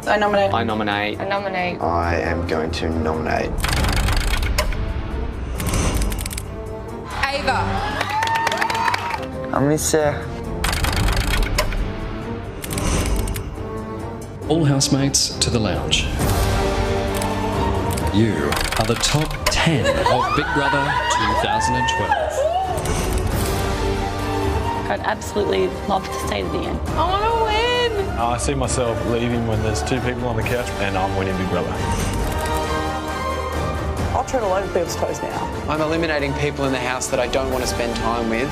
I nominate. I nominate. I nominate. I am going to nominate. Ava. How many, Sarah? All housemates to the lounge. You are the top 10 of Big Brother 2012. I'd absolutely love to stay to the end. I want to win. I see myself leaving when there's 2 people on the couch and I'm winning Big Brother. I'll tread all over people's toes now. I'm eliminating people in the house that I don't want to spend time with.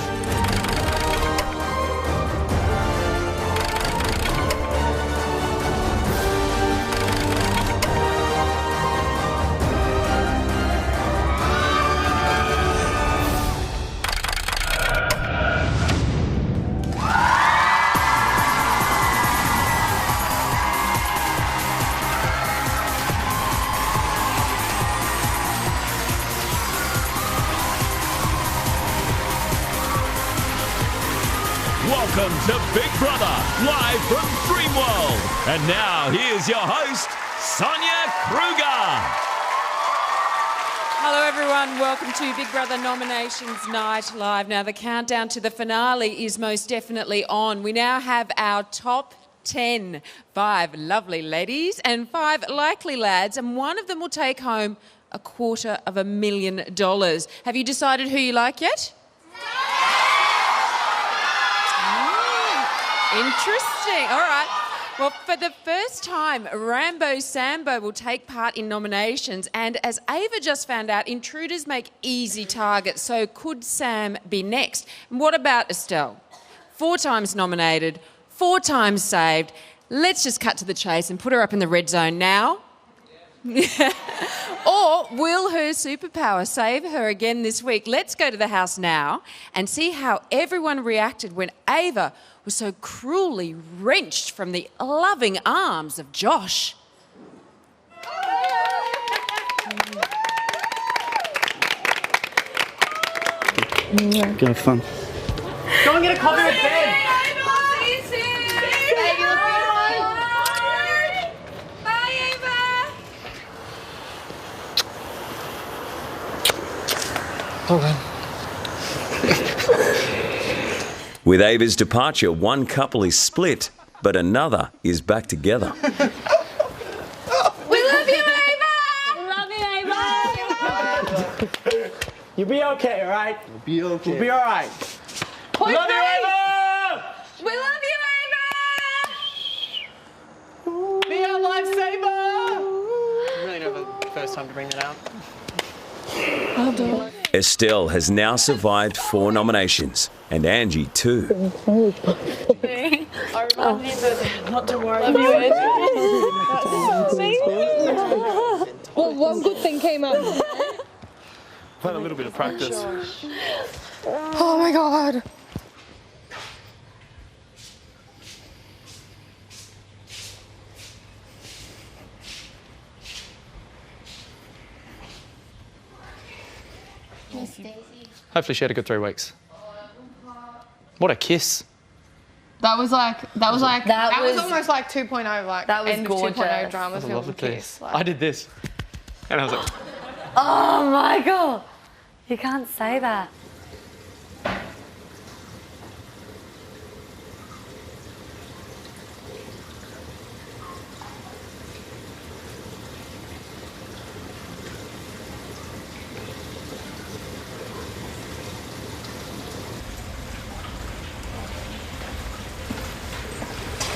Welcome to Big Brother, live from Dreamworld. And now, here's your host, Sonia Kruger. Hello, everyone. Welcome to Big Brother Nominations Night Live. Now, the countdown to the finale is most definitely on. We now have our top 10. 5 lovely ladies and 5 likely lads, and one of them will take home $250,000. Have you decided who you like yet? Interesting. All right. Well, for the first time, Rambo Sambo will take part in nominations. And as Ava just found out, intruders make easy targets. So could Sam be next? And what about Estelle? 4 times nominated, 4 times saved. Let's just cut to the chase and put her up in the red zone now. Or will her superpower save her again this week? Let's go to the house now and see how everyone reacted when Ava was so cruelly wrenched from the loving arms of Josh. Go have fun. Go and get a copy of bed. With Ava's departure, one couple is split, but another is back together. We love you, Ava! Love you, Ava! You'll be okay, all right? You'll be okay. We'll be all right. Point Love you, three. Ava! We love you, Ava! Be our lifesaver! Really not the first time to bring that out. Estelle has now survived 4 nominations, and Angie too. I remind you not to worry. Love you, Angie. Well, one good thing came up. I've had a little bit of practice. Oh my God. Hopefully she had a good 3 weeks. What a kiss. That was almost like That 2.0, like that was end of gorgeous. 2.0 dramas. I love the kiss. kiss. Like, I did this. And I was like, Oh my God. You can't say that.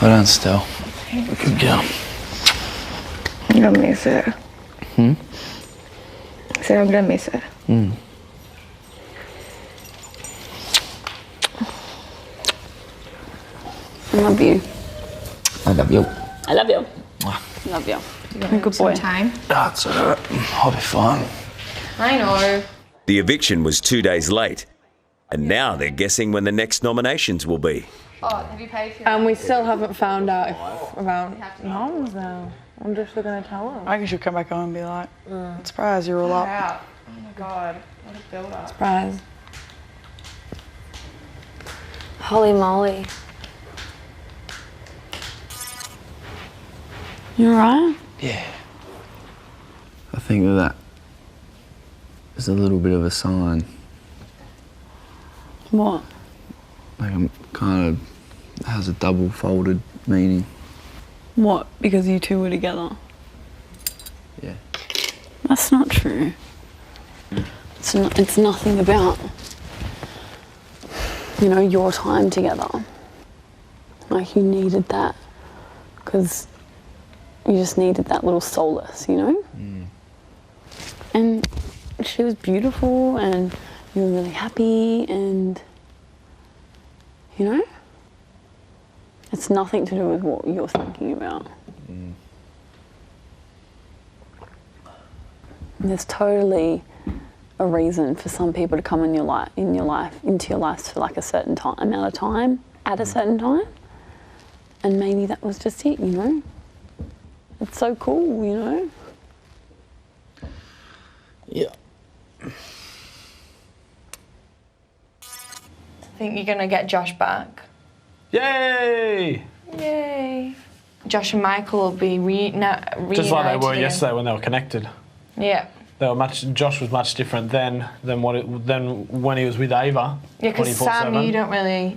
Well done, Stell. Good girl. I'm gonna miss her. Hmm? I said I'm gonna miss her. Hmm. I love you. I love you. I love you. Love you. You're a good boy. Time. That's all right. I'll be fine. I know. The eviction was 2 days late, and now they're guessing when the next nominations will be. Oh, have you paid for And we still haven't found out about noms though. I wonder if they're going to tell us. I guess you'll come back on and be like, surprise, you're all up. out? Oh my God. What a build up. Surprise. Holy moly. You alright? Yeah. I think that is a little bit of a sign. What? Like I'm kind of has a double folded meaning. What? Because you two were together? Yeah. That's not true. It's nothing about, you know, your time together. Like you needed that because you just needed that little solace, you know? And she was beautiful and you were really happy and, you know? It's nothing to do with what you're thinking about. There's totally a reason for some people to come into your life, into your life for like a certain amount of time, at a certain time. And maybe that was just it, you know? It's so cool, you know? Yeah. I think you're gonna get Josh back. Yay! Yay! Josh and Michael will be reunited. Just like they were yesterday when they were connected. Yeah. They were Josh was much different then than when he was with Ava. Yeah, because Sam,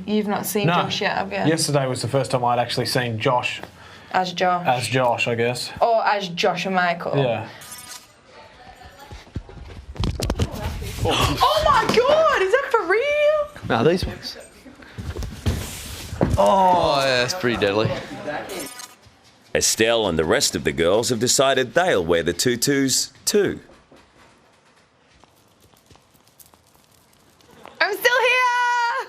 you've not seen Josh yet, have you? Yesterday was the first time I'd actually seen Josh. As Josh. As Josh, I guess. Or as Josh and Michael. Yeah. Oh my God! Is that for real? Now these ones. Oh, yeah, that's pretty deadly. Estelle and the rest of the girls have decided they'll wear the tutus too. I'm still here!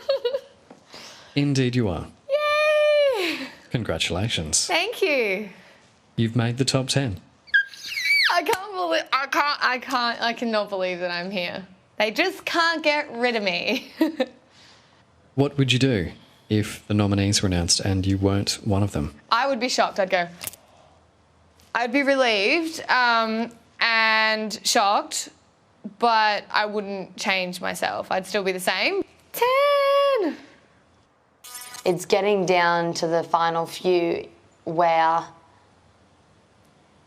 Indeed you are. Yay! Congratulations. Thank you. You've made the top 10. I cannot believe that I'm here. They just can't get rid of me. What would you do if the nominees were announced and you weren't one of them? I would be shocked. I'd be relieved and shocked, but I wouldn't change myself. I'd still be the same. 10! It's getting down to the final few where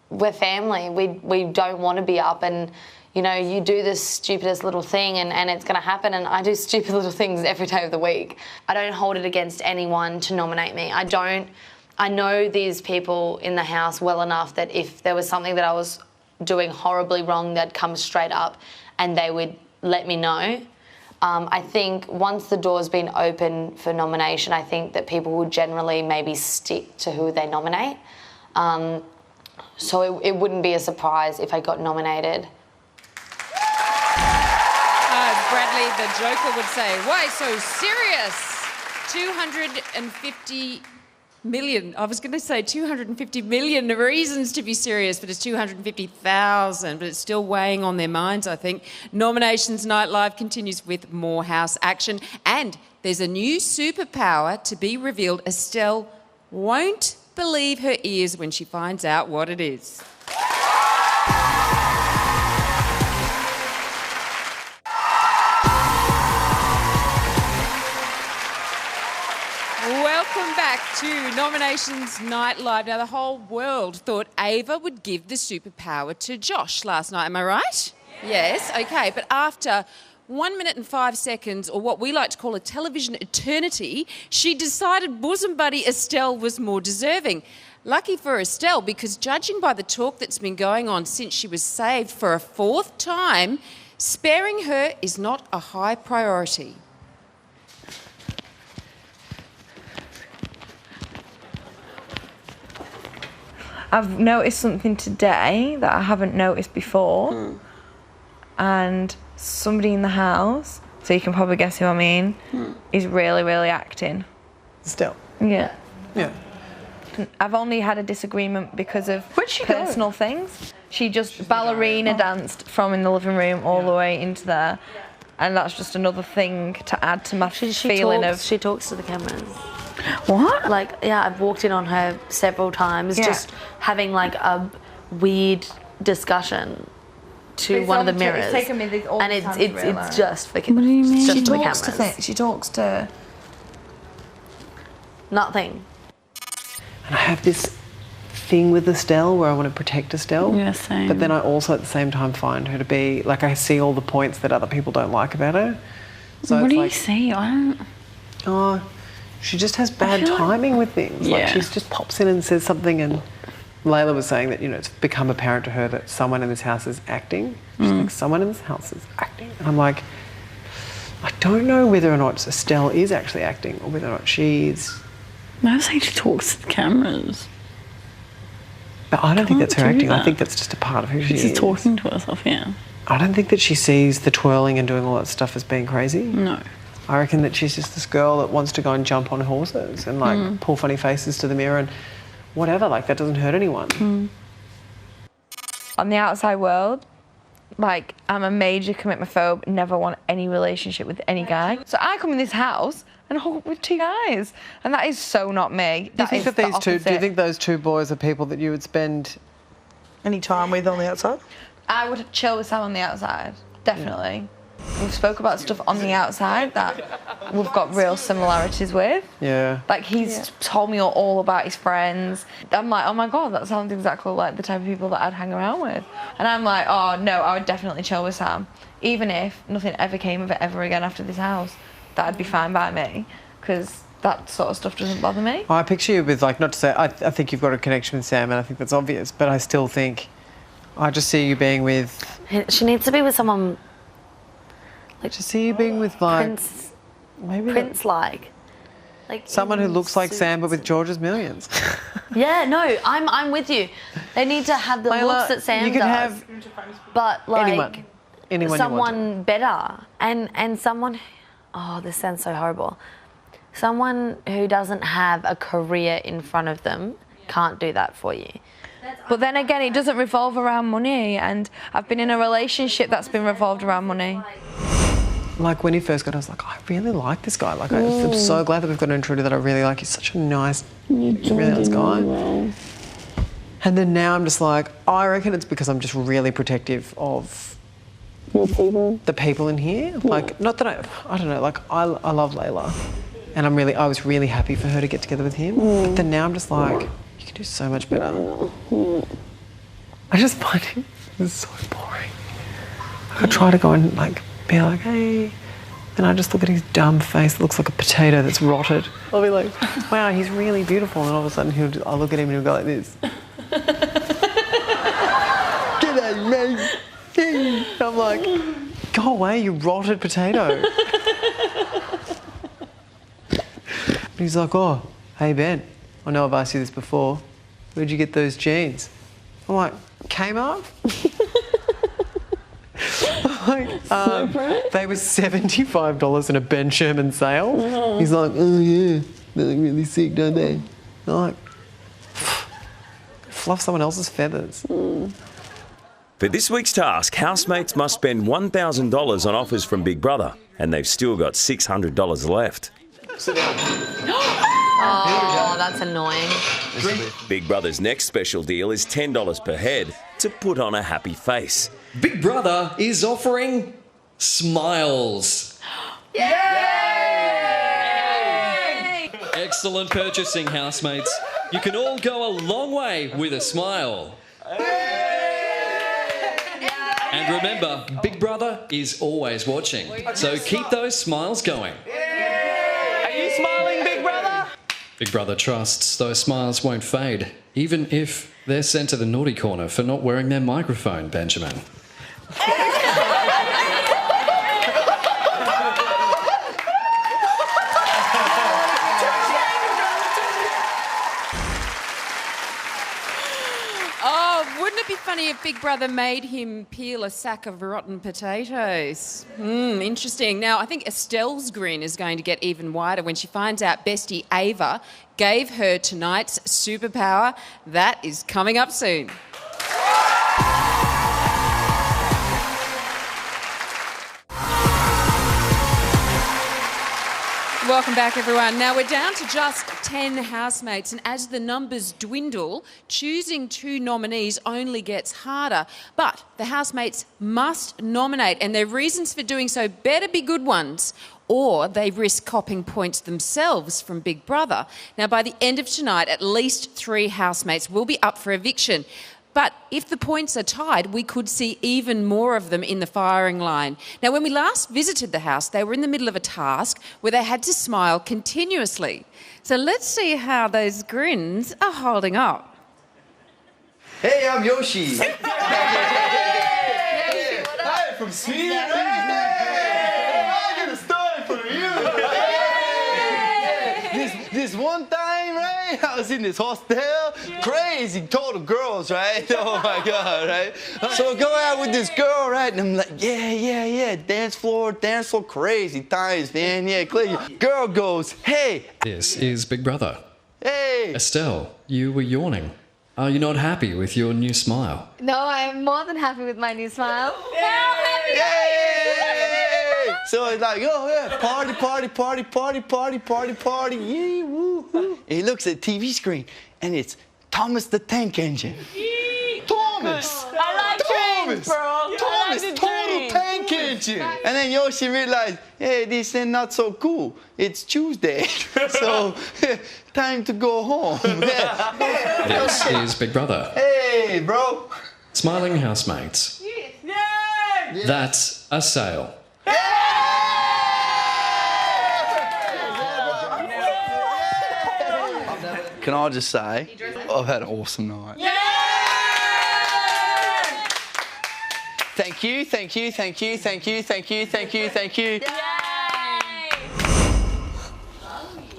we're family. We don't want to be up and, you know, you do this stupidest little thing and it's going to happen, and I do stupid little things every day of the week. I don't hold it against anyone to nominate me. I know these people in the house well enough that if there was something that I was doing horribly wrong, they'd come straight up and they would let me know. I think once the door's been open for nomination, I think that people will generally maybe stick to who they nominate. So it wouldn't be a surprise if I got nominated. Bradley, the Joker, would say, why so serious? 250 million. I was going to say 250 million reasons to be serious, but it's 250,000, but it's still weighing on their minds, I think. Nominations Night Live continues with more house action, and there's a new superpower to be revealed. Estelle won't believe her ears when she finds out what it is. Welcome back to Nominations Night Live. Now, the whole world thought Ava would give the superpower to Josh last night. Am I right? Yes, okay. But after 1 minute and 5 seconds, or what we like to call a television eternity, she decided bosom buddy Estelle was more deserving. Lucky for Estelle, because judging by the talk that's been going on since she was saved for a 4th time, sparing her is not a high priority. I've noticed something today that I haven't noticed before. And somebody in the house, so you can probably guess who I mean, is really, really acting. Still? Yeah. Yeah. I've only had a disagreement because of personal things. She just ballerina danced from in the living room all the way into there. And that's just another thing to add to my feeling of... She talks to the cameras. What? Like, yeah, I've walked in on her several times, just having like a weird discussion to one of the mirrors. It's taken me all and the time to realise. it's just for, what do you mean? She talks to things. She talks to... Nothing. And I have this thing with Estelle where I want to protect Estelle. Yeah, same. But then I also at the same time find her to be, like, I see all the points that other people don't like about her. So What it's do you like, see? I don't. oh, she just has bad feel like- timing with things. Like, Yeah. she just pops in and says something, and Layla was saying that, you know, it's become apparent to her that someone in this house is acting. She's like, someone in this house is acting. And I'm like, I don't know whether or not Estelle is actually acting or whether or not she's... I was saying she talks to the cameras. But I don't think that's her Can't do acting. I that. think that's just a part of who she She's is. talking to herself, yeah. I don't think that she sees the twirling and doing all that stuff as being crazy. No. I reckon that she's just this girl that wants to go and jump on horses and like pull funny faces to the mirror and whatever. Like, that doesn't hurt anyone. On the outside world, like, I'm a major commitment phobe, never want any relationship with any guy. So I come in this house and hook up with 2 guys, and that is so not me. Do you think that these two? Do you think those 2 boys are people that you would spend any time with on the outside? I would chill with Sam on the outside, definitely. We've spoke about stuff on the outside that we've got real similarities with. Yeah. Like, he's told me all about his friends. I'm like, oh my God, that sounds exactly like the type of people that I'd hang around with. And I'm like, oh no, I would definitely chill with Sam. Even if nothing ever came of it ever again after this house, that'd be fine by me, because that sort of stuff doesn't bother me. I picture you with, like, not to say, I think you've got a connection with Sam, and I think that's obvious, but I still think, I just see you being with... She needs to be with someone... Like, to see you being with, like... Prince, maybe Prince-like. Like, someone who looks like Sam, but with George's millions. Yeah, no, I'm with you. They need to have the Layla, looks that Sam you can does. But, like... Anyone you want someone better. And someone... Oh, this sounds so horrible. Someone who doesn't have a career in front of them can't do that for you. But then again, it doesn't revolve around money, and I've been in a relationship that's been revolved around money. Like, when he first got, I was like, I really like this guy. Like, I'm so glad that we've got an intruder that I really like. He's such a nice, really nice guy. And then now I'm just like, I reckon it's because I'm just really protective of the people in here. Like, not that I don't know, like, I love Layla. And I was really happy for her to get together with him. But then now I'm just like, you can do so much better. I just find him so boring. I try to go and, like, be like, hey, and I just look at his dumb face that looks like a potato that's rotted. I'll be like, wow, he's really beautiful. And all of a sudden I'll look at him and he'll go like this. G'day, mate. Hey. I'm like, go away, you rotted potato. And he's like, oh, hey, Ben, I know I've asked you this before. Where'd you get those jeans? I'm like, Kmart? They were $75 in a Ben Sherman sale. He's like, oh yeah, they look really sick, don't they? I'm like, fluff someone else's feathers. For this week's task, housemates must spend $1,000 on offers from Big Brother, and they've still got $600 left. Oh, that's annoying. Big Brother's next special deal is $10 per head to put on a happy face. Big Brother is offering smiles. Yay! Excellent purchasing, housemates. You can all go a long way with a smile. And remember, Big Brother is always watching, so keep those smiles going. Are you smiling, Big Brother? Big Brother trusts those smiles won't fade, even if they're sent to the naughty corner for not wearing their microphone, Benjamin. Oh, wouldn't it be funny if Big Brother made him peel a sack of rotten potatoes? Interesting. Now, I think Estelle's grin is going to get even wider when she finds out bestie Ava gave her tonight's superpower. That is coming up soon. Welcome back, everyone. Now we're down to just 10 housemates, and as the numbers dwindle, choosing 2 nominees only gets harder. But the housemates must nominate, and their reasons for doing so better be good ones, or they risk copping points themselves from Big Brother. Now, by the end of tonight, at least 3 housemates will be up for eviction. But if the points are tied, we could see even more of them in the firing line. Now, when we last visited the house, they were in the middle of a task where they had to smile continuously. So let's see how those grins are holding up. Hey, I'm Yoshi. Hi, from Sweden. I got a story for you. This one time, right? I was in this hostel, crazy total girls, right? Oh my God, right? So I go out with this girl, right? And I'm like, yeah, dance floor, crazy times, man, yeah, crazy. Girl goes, hey. This is Big Brother. Hey. Estelle, you were yawning. Are you not happy with your new smile? No, I'm more than happy with my new smile. So it's like, oh yeah, party, yee, woo, woo. And he looks at the TV screen, and it's Thomas the Tank Engine. Thomas! I like trains, bro. Thomas, total tank engine. And then Yoshi realized, hey, this ain't not so cool. It's Tuesday, so time to go home. This is Big Brother. Hey, bro. Smiling housemates. That's a sale. Can I just say, I've had an awesome night. Thank you.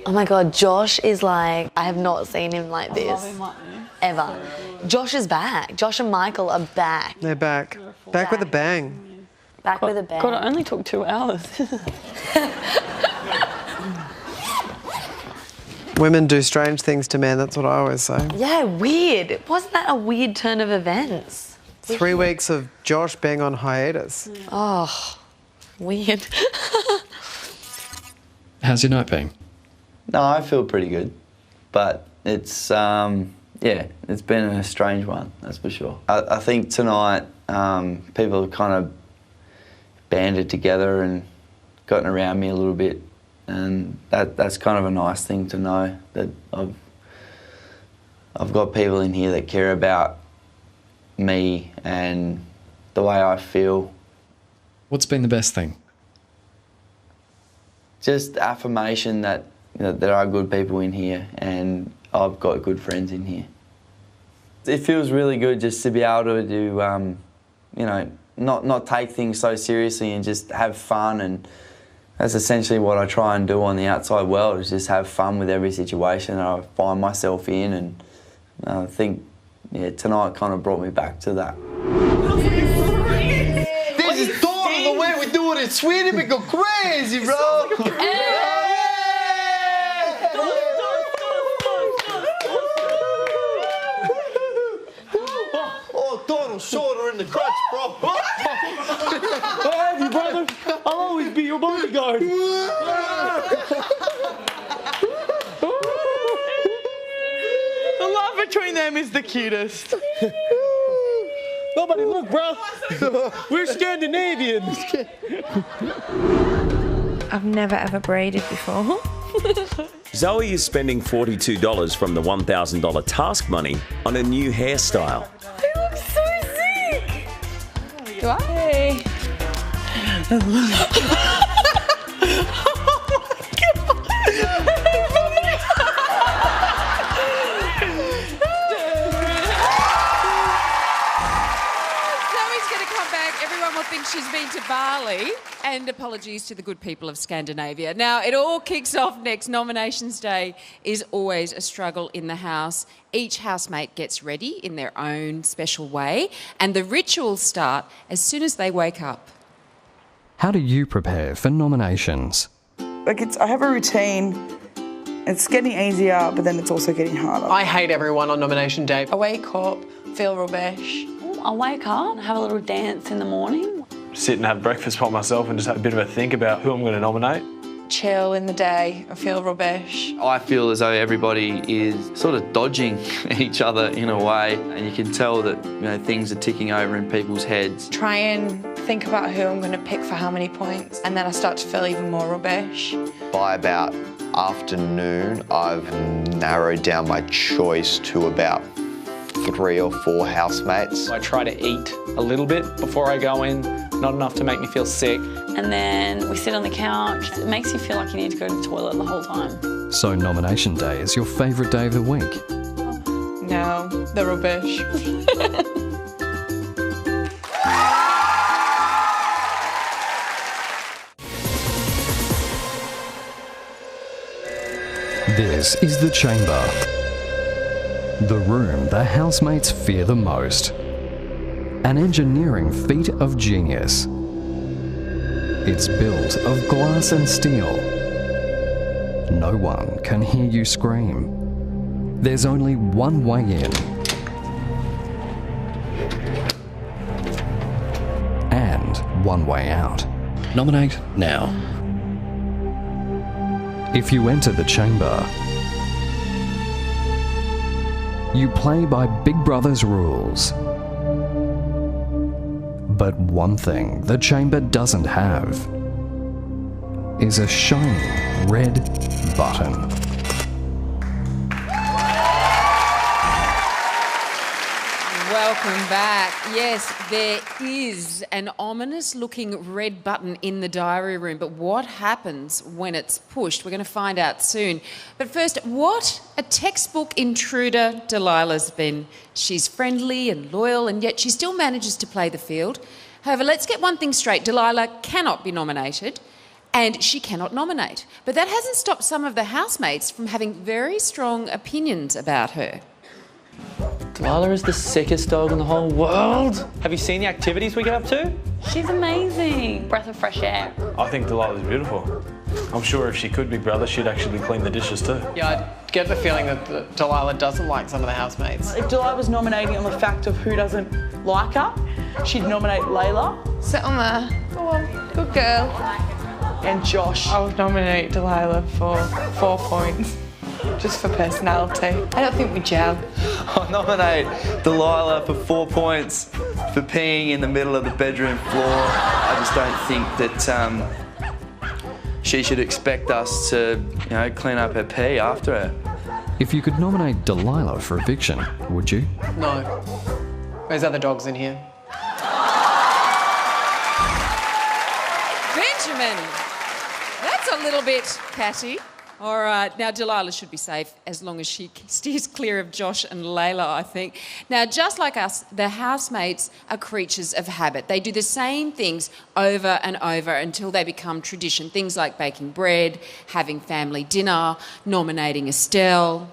Oh my God, Josh is like, I have not seen him like this ever. Josh is back. Josh and Michael are back. They're back. Back with a bang. Back with a bang. God, it only took 2 hours. Women do strange things to men, that's what I always say. Yeah, weird. Wasn't that a weird turn of events? 3 weeks of Josh being on hiatus. Oh, weird. How's your night been? No, I feel pretty good, but it's it's been a strange one, that's for sure. I think tonight people have kind of banded together and gotten around me a little bit, and that's kind of a nice thing to know, that I've got people in here that care about me and the way I feel. What's been the best thing? Just affirmation that there are good people in here, and I've got good friends in here. It feels really good just to be able to do, not take things so seriously and just have fun, and that's essentially what I try and do on the outside world, is just have fun with every situation that I find myself in, and I think, tonight kind of brought me back to that. This is totally the way we do it in Sweden. We go crazy, bro. Oh, total shoulder in the crutch, bro. I have you, brother. I'll always be your bodyguard. The love between them is the cutest. Nobody look, bro. We're Scandinavians. I've never ever braided before. Zoe is spending $42 from the $1,000 task money on a new hairstyle. I look so sick. Do I? Hey. She's been to Bali, and apologies to the good people of Scandinavia. Now, it all kicks off next. Nominations Day is always a struggle in the house. Each housemate gets ready in their own special way, and the rituals start as soon as they wake up. How do you prepare for nominations? I have a routine. It's getting easier, but then it's also getting harder. I hate everyone on nomination day. I wake up, feel rubbish. I'll wake up, have a little dance in the morning. Sit and have breakfast by myself and just have a bit of a think about who I'm going to nominate. chill in the day. I feel rubbish. I feel as though everybody is sort of dodging each other in a way, and you can tell that things are ticking over in people's heads. Try and think about who I'm going to pick for how many points, and then I start to feel even more rubbish. By about afternoon, I've narrowed down my choice to about 3 or 4 housemates. I try to eat a little bit before I go in, not enough to make me feel sick. And then we sit on the couch. It makes you feel like you need to go to the toilet the whole time. So nomination day is your favourite day of the week? No, the rubbish. This is the chamber. The room the housemates fear the most. An engineering feat of genius. It's built of glass and steel. No one can hear you scream. There's only one way in. And one way out. Nominate now. If you enter the chamber, you play by Big Brother's rules. But one thing the chamber doesn't have is a shiny red button. Welcome back. Yes, there is an ominous-looking red button in the diary room, but what happens when it's pushed? We're going to find out soon. But first, what a textbook intruder Delilah's been. She's friendly and loyal, and yet she still manages to play the field. However, let's get one thing straight. Delilah cannot be nominated, and she cannot nominate. But that hasn't stopped some of the housemates from having very strong opinions about her. Delilah is the sickest dog in the whole world. Have you seen the activities we get up to? She's amazing. Breath of fresh air. I think Delilah's beautiful. I'm sure if she could be brother, she'd actually clean the dishes too. Yeah, I get the feeling that Delilah doesn't like some of the housemates. If Delilah was nominating on the fact of who doesn't like her, she'd nominate Layla. Sit on there. Go on. Good girl. And Josh. I would nominate Delilah for 4 points. Just for personality. I don't think we gel. I'll nominate Delilah for 4 points for peeing in the middle of the bedroom floor. I just don't think that she should expect us to, clean up her pee after her. If you could nominate Delilah for eviction, would you? No. There's other dogs in here. Benjamin, that's a little bit catty. All right, now Delilah should be safe as long as she steers clear of Josh and Layla, I think. Now, just like us, the housemates are creatures of habit. They do the same things over and over until they become tradition. Things like baking bread, having family dinner, nominating Estelle.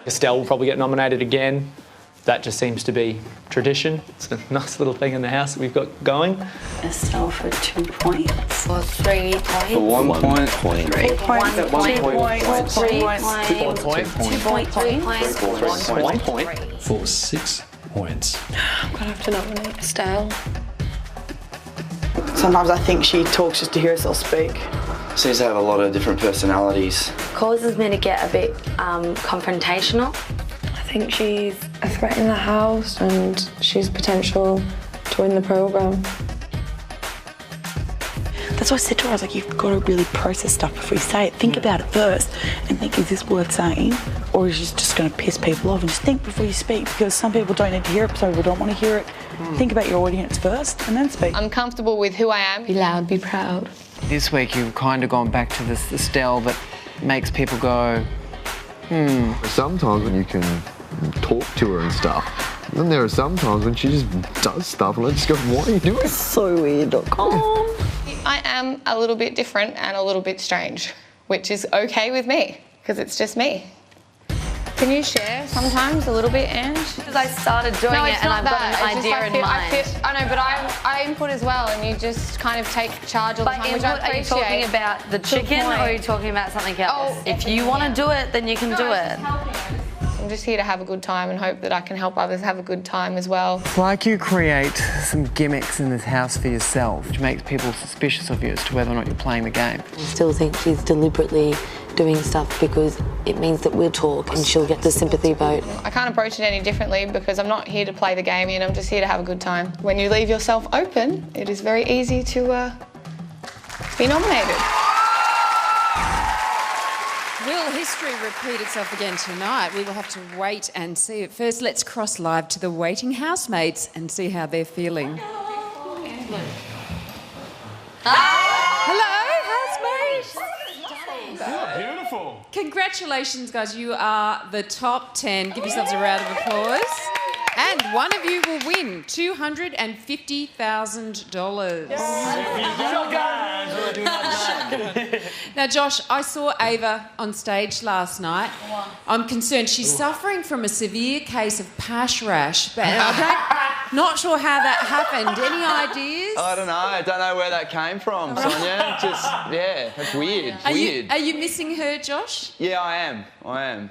Estelle will probably get nominated again. That just seems to be tradition. It's a nice little thing in the house that we've got going. Estelle for 2 points. For 3 points. For 1 point. 3 points. 1 point. 3 points. 2 points. 2 points. 3 points. 1 point. For 6 points. I'm going to have to nominate Estelle. Sometimes I think she talks just to hear herself speak. Seems to have a lot of different personalities. Causes me to get a bit confrontational. I think she's a threat in the house and she's potential to win the programme. That's why I said to her, I was like, you've got to really process stuff before you say it. Think about it first and think, is this worth saying? Or is it just going to piss people off? And just think before you speak, because some people don't need to hear it, some people don't want to hear it. Think about your audience first and then speak. I'm comfortable with who I am. Be loud, be proud. This week you've kind of gone back to this Estelle that makes people go, Sometimes when you can talk to her and stuff, then there are some times when she just does stuff and I just go, what are you doing? So weird.com. I am a little bit different and a little bit strange, which is okay with me, because it's just me. Can you share sometimes a little bit, Ange? Because I started doing it and I've got an idea in mind. I know, but I input as well, and you just kind of take charge all the time, which I appreciate. Are you talking about the chicken or are you talking about something else? If you want to do it, then you can do it. I'm just here to have a good time and hope that I can help others have a good time as well. It's like you create some gimmicks in this house for yourself, which makes people suspicious of you as to whether or not you're playing the game. I still think she's deliberately doing stuff because it means that we'll talk and she'll get the sympathy vote. I can't approach it any differently because I'm not here to play the game and I'm just here to have a good time. When you leave yourself open, it is very easy to be nominated. Will history repeat itself again tonight? We will have to wait and see. First, let's cross live to the waiting housemates and see how they're feeling. Hello, housemates. Beautiful. Congratulations, guys. You are the top 10. Give yourselves a round of applause. And one of you will win $250,000. Now, Josh, I saw Ava on stage last night. I'm concerned. She's suffering from a severe case of pash rash, but not sure how that happened. Any ideas? I don't know. I don't know where that came from, Sonia. Just, yeah, that's weird. Are you missing her, Josh? Yeah, I am.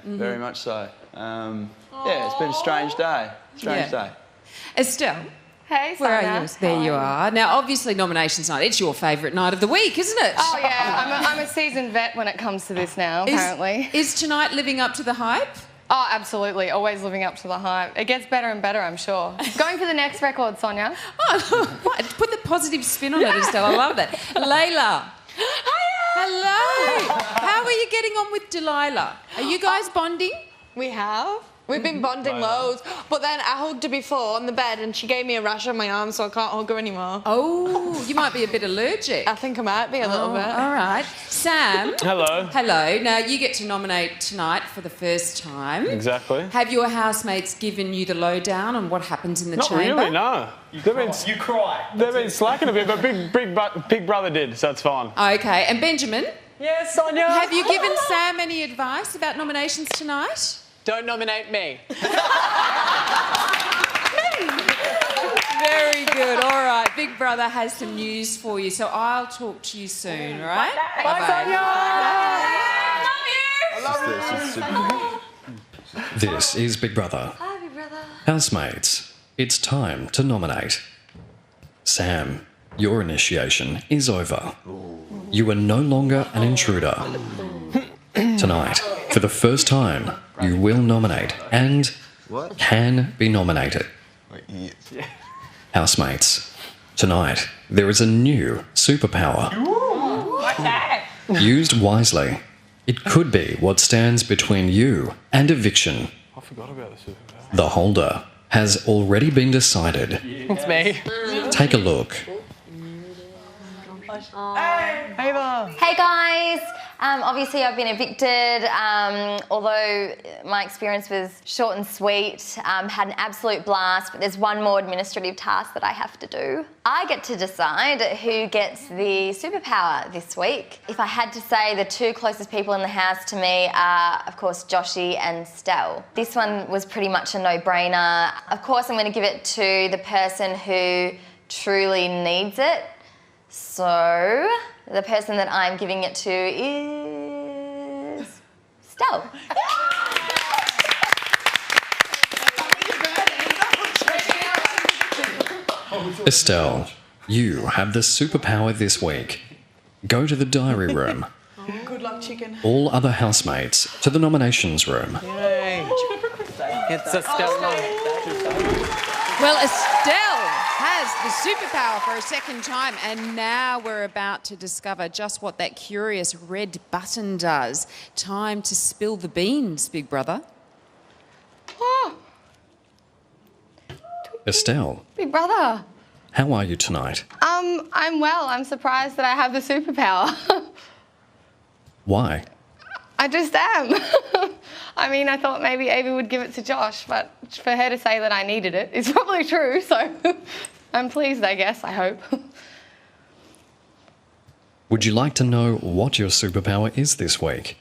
Very much so. Yeah, it's been a strange day. Strange day. Estelle. Hey, where Sonia. are you? There you are. Now, obviously, nominations night. It's your favourite night of the week, isn't it? Oh, yeah. I'm a seasoned vet when it comes to this now, apparently. Is tonight living up to the hype? Oh, absolutely. Always living up to the hype. It gets better and better, I'm sure. Going for the next record, Sonia. Oh, put the positive spin on it, Estelle. I love that. Layla. Hello. How are you getting on with Delilah? Are you guys bonding? We have. We've been bonding loads, but then I hugged her before on the bed and she gave me a rash on my arm, so I can't hug her anymore. Oh, you might be a bit allergic. I think I might be a little bit. All right. Sam. Hello. Hello. Now, you get to nominate tonight for the first time. Exactly. Have your housemates given you the lowdown on what happens in the chamber? Not really, no. You cry. They've been slacking a bit, but Big Brother did, so it's fine. Okay. And Benjamin? Yes, Sonia. Have you given Sam any advice about nominations tonight? Don't nominate me. Very good. All right. Big Brother has some news for you, so I'll talk to you soon, all right? Bye, Sonia. I love you. This is Big Brother. Hi, Big Brother. Housemates, it's time to nominate. Sam, your initiation is over. You are no longer an intruder. Tonight, for the first time, you will nominate and can be nominated. Housemates, tonight there is a new superpower. Used wisely, it could be what stands between you and eviction. I forgot about the superpower. The holder has already been decided. It's me. Take a look. Hey guys! Obviously I've been evicted, although my experience was short and sweet, had an absolute blast, but there's one more administrative task that I have to do. I get to decide who gets the superpower this week. If I had to say, the two closest people in the house to me are, of course, Joshy and Stell. This one was pretty much a no-brainer. Of course, I'm going to give it to the person who truly needs it. So, the person that I'm giving it to is Stell. Estelle, you have the superpower this week. Go to the diary room. Good luck, chicken. All other housemates to the nominations room. Yay. It's Estelle. Well, Estelle has the superpower for a second time, and now we're about to discover just what that curious red button does. Time to spill the beans, Big Brother. Oh, Estelle, Big Brother. how are you tonight? I'm well. I'm surprised that I have the superpower. Why? I just am. I mean, I thought maybe Ava would give it to Josh, but for her to say that I needed it is probably true, so I'm pleased, I guess, I hope. Would you like to know what your superpower is this week?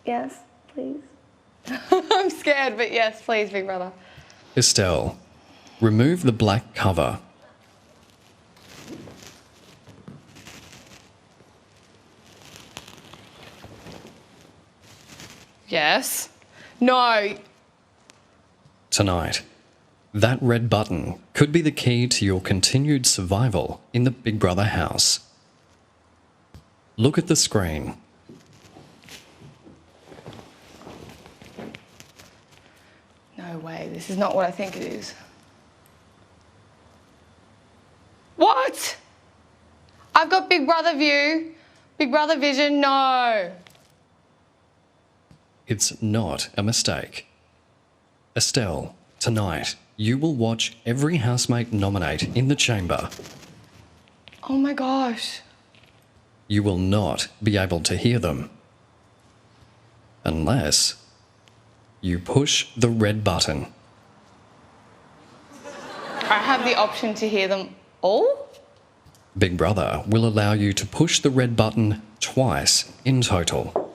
Yes, please. I'm scared, but yes, please, Big Brother. Estelle, remove the black cover. Yes. No. tonight. That red button could be the key to your continued survival in the Big Brother house. Look at the screen. No way, this is not what I think it is. What? I've got Big Brother view, Big Brother vision, no. It's not a mistake. Estelle, tonight, you will watch every housemate nominate in the chamber. Oh my gosh. You will not be able to hear them. Unless you push the red button. I have the option to hear them all? Big Brother will allow you to push the red button twice in total.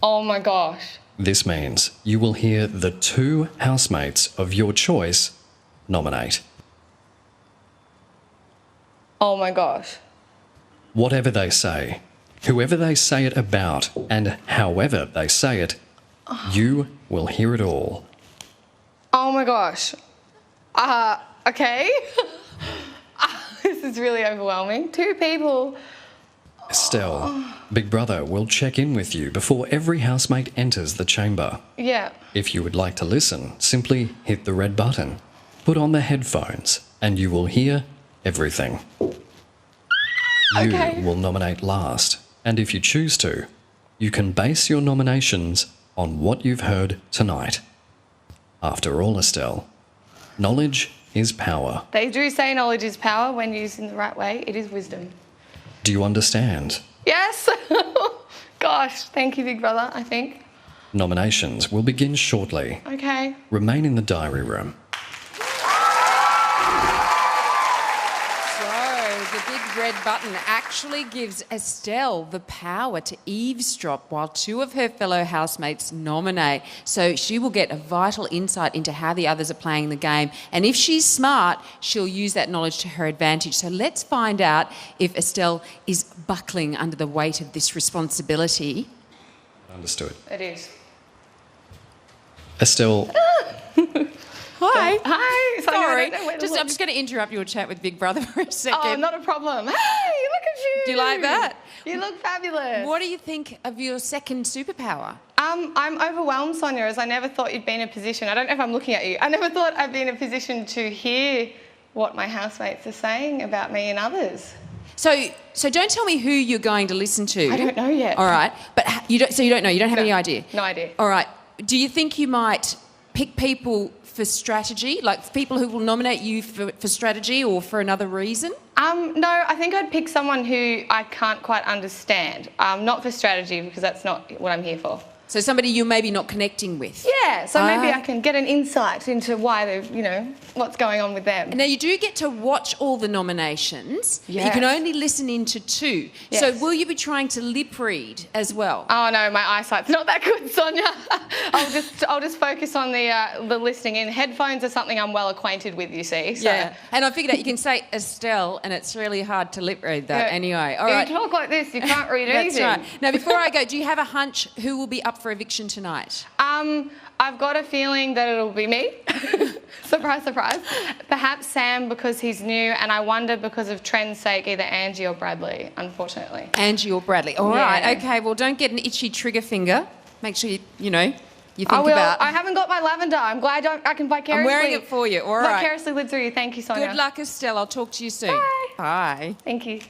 Oh my gosh. This means you will hear the 2 housemates of your choice nominate. Oh my gosh. Whatever they say, whoever they say it about, and however they say it, you will hear it all. Oh my gosh. Okay. This is really overwhelming. 2 people. Estelle, Big Brother will check in with you before every housemate enters the chamber. Yeah. If you would like to listen, simply hit the red button, put on the headphones, and you will hear everything. Okay. You will nominate last, and if you choose to, you can base your nominations on what you've heard tonight. After all, Estelle, knowledge is power. They do say knowledge is power when used in the right way. It is wisdom. Do you understand? Yes. Gosh, thank you, Big Brother, I think. Nominations will begin shortly. Okay. Remain in the diary room. The big red button actually gives Estelle the power to eavesdrop while 2 of her fellow housemates nominate. So she will get a vital insight into how the others are playing the game. And if she's smart, she'll use that knowledge to her advantage. So let's find out if Estelle is buckling under the weight of this responsibility. Understood. It is. Estelle, Hi. Hi. Sorry. I'm just going to interrupt your chat with Big Brother for a second. Oh, not a problem. Hey, look at you. Do you like that? You look fabulous. What do you think of your second superpower? I'm overwhelmed, Sonia, as I never thought you'd be in a position. I don't know if I'm looking at you. I never thought I'd be in a position to hear what my housemates are saying about me and others. So don't tell me who you're going to listen to. I don't know yet. All right. But you don't know. You don't have any idea. No idea. All right. Do you think you might pick people for strategy, like people who will nominate you for strategy or for another reason? No, I think I'd pick someone who I can't quite understand. Not for strategy, because that's not what I'm here for. So somebody you're maybe not connecting with? Yeah, so maybe I can get an insight into why they've, what's going on with them. Now, you do get to watch all the nominations, but you can only listen into 2. Yes. So will you be trying to lip read as well? Oh no, my eyesight's not that good, Sonia. I'll just focus on the listening in. Headphones are something I'm well acquainted with, you see. So. Yeah, and I figured out you can say Estelle, and it's really hard to lip read that anyway. All right. You talk like this, you can't read anything. That's right. Now, before I go, do you have a hunch who will be up for eviction tonight? I've got a feeling that it'll be me. Surprise, surprise. Perhaps Sam because he's new, and I wonder because of trend's sake either Angie or Bradley, unfortunately. Angie or Bradley. All right. Okay, well, don't get an itchy trigger finger. Make sure you think about... I haven't got my lavender. I'm glad I can vicariously... I'm wearing it for you. All right. Vicariously live through you. Thank you, Sonia. Good luck, Estelle. I'll talk to you soon. Bye. Bye. Thank you.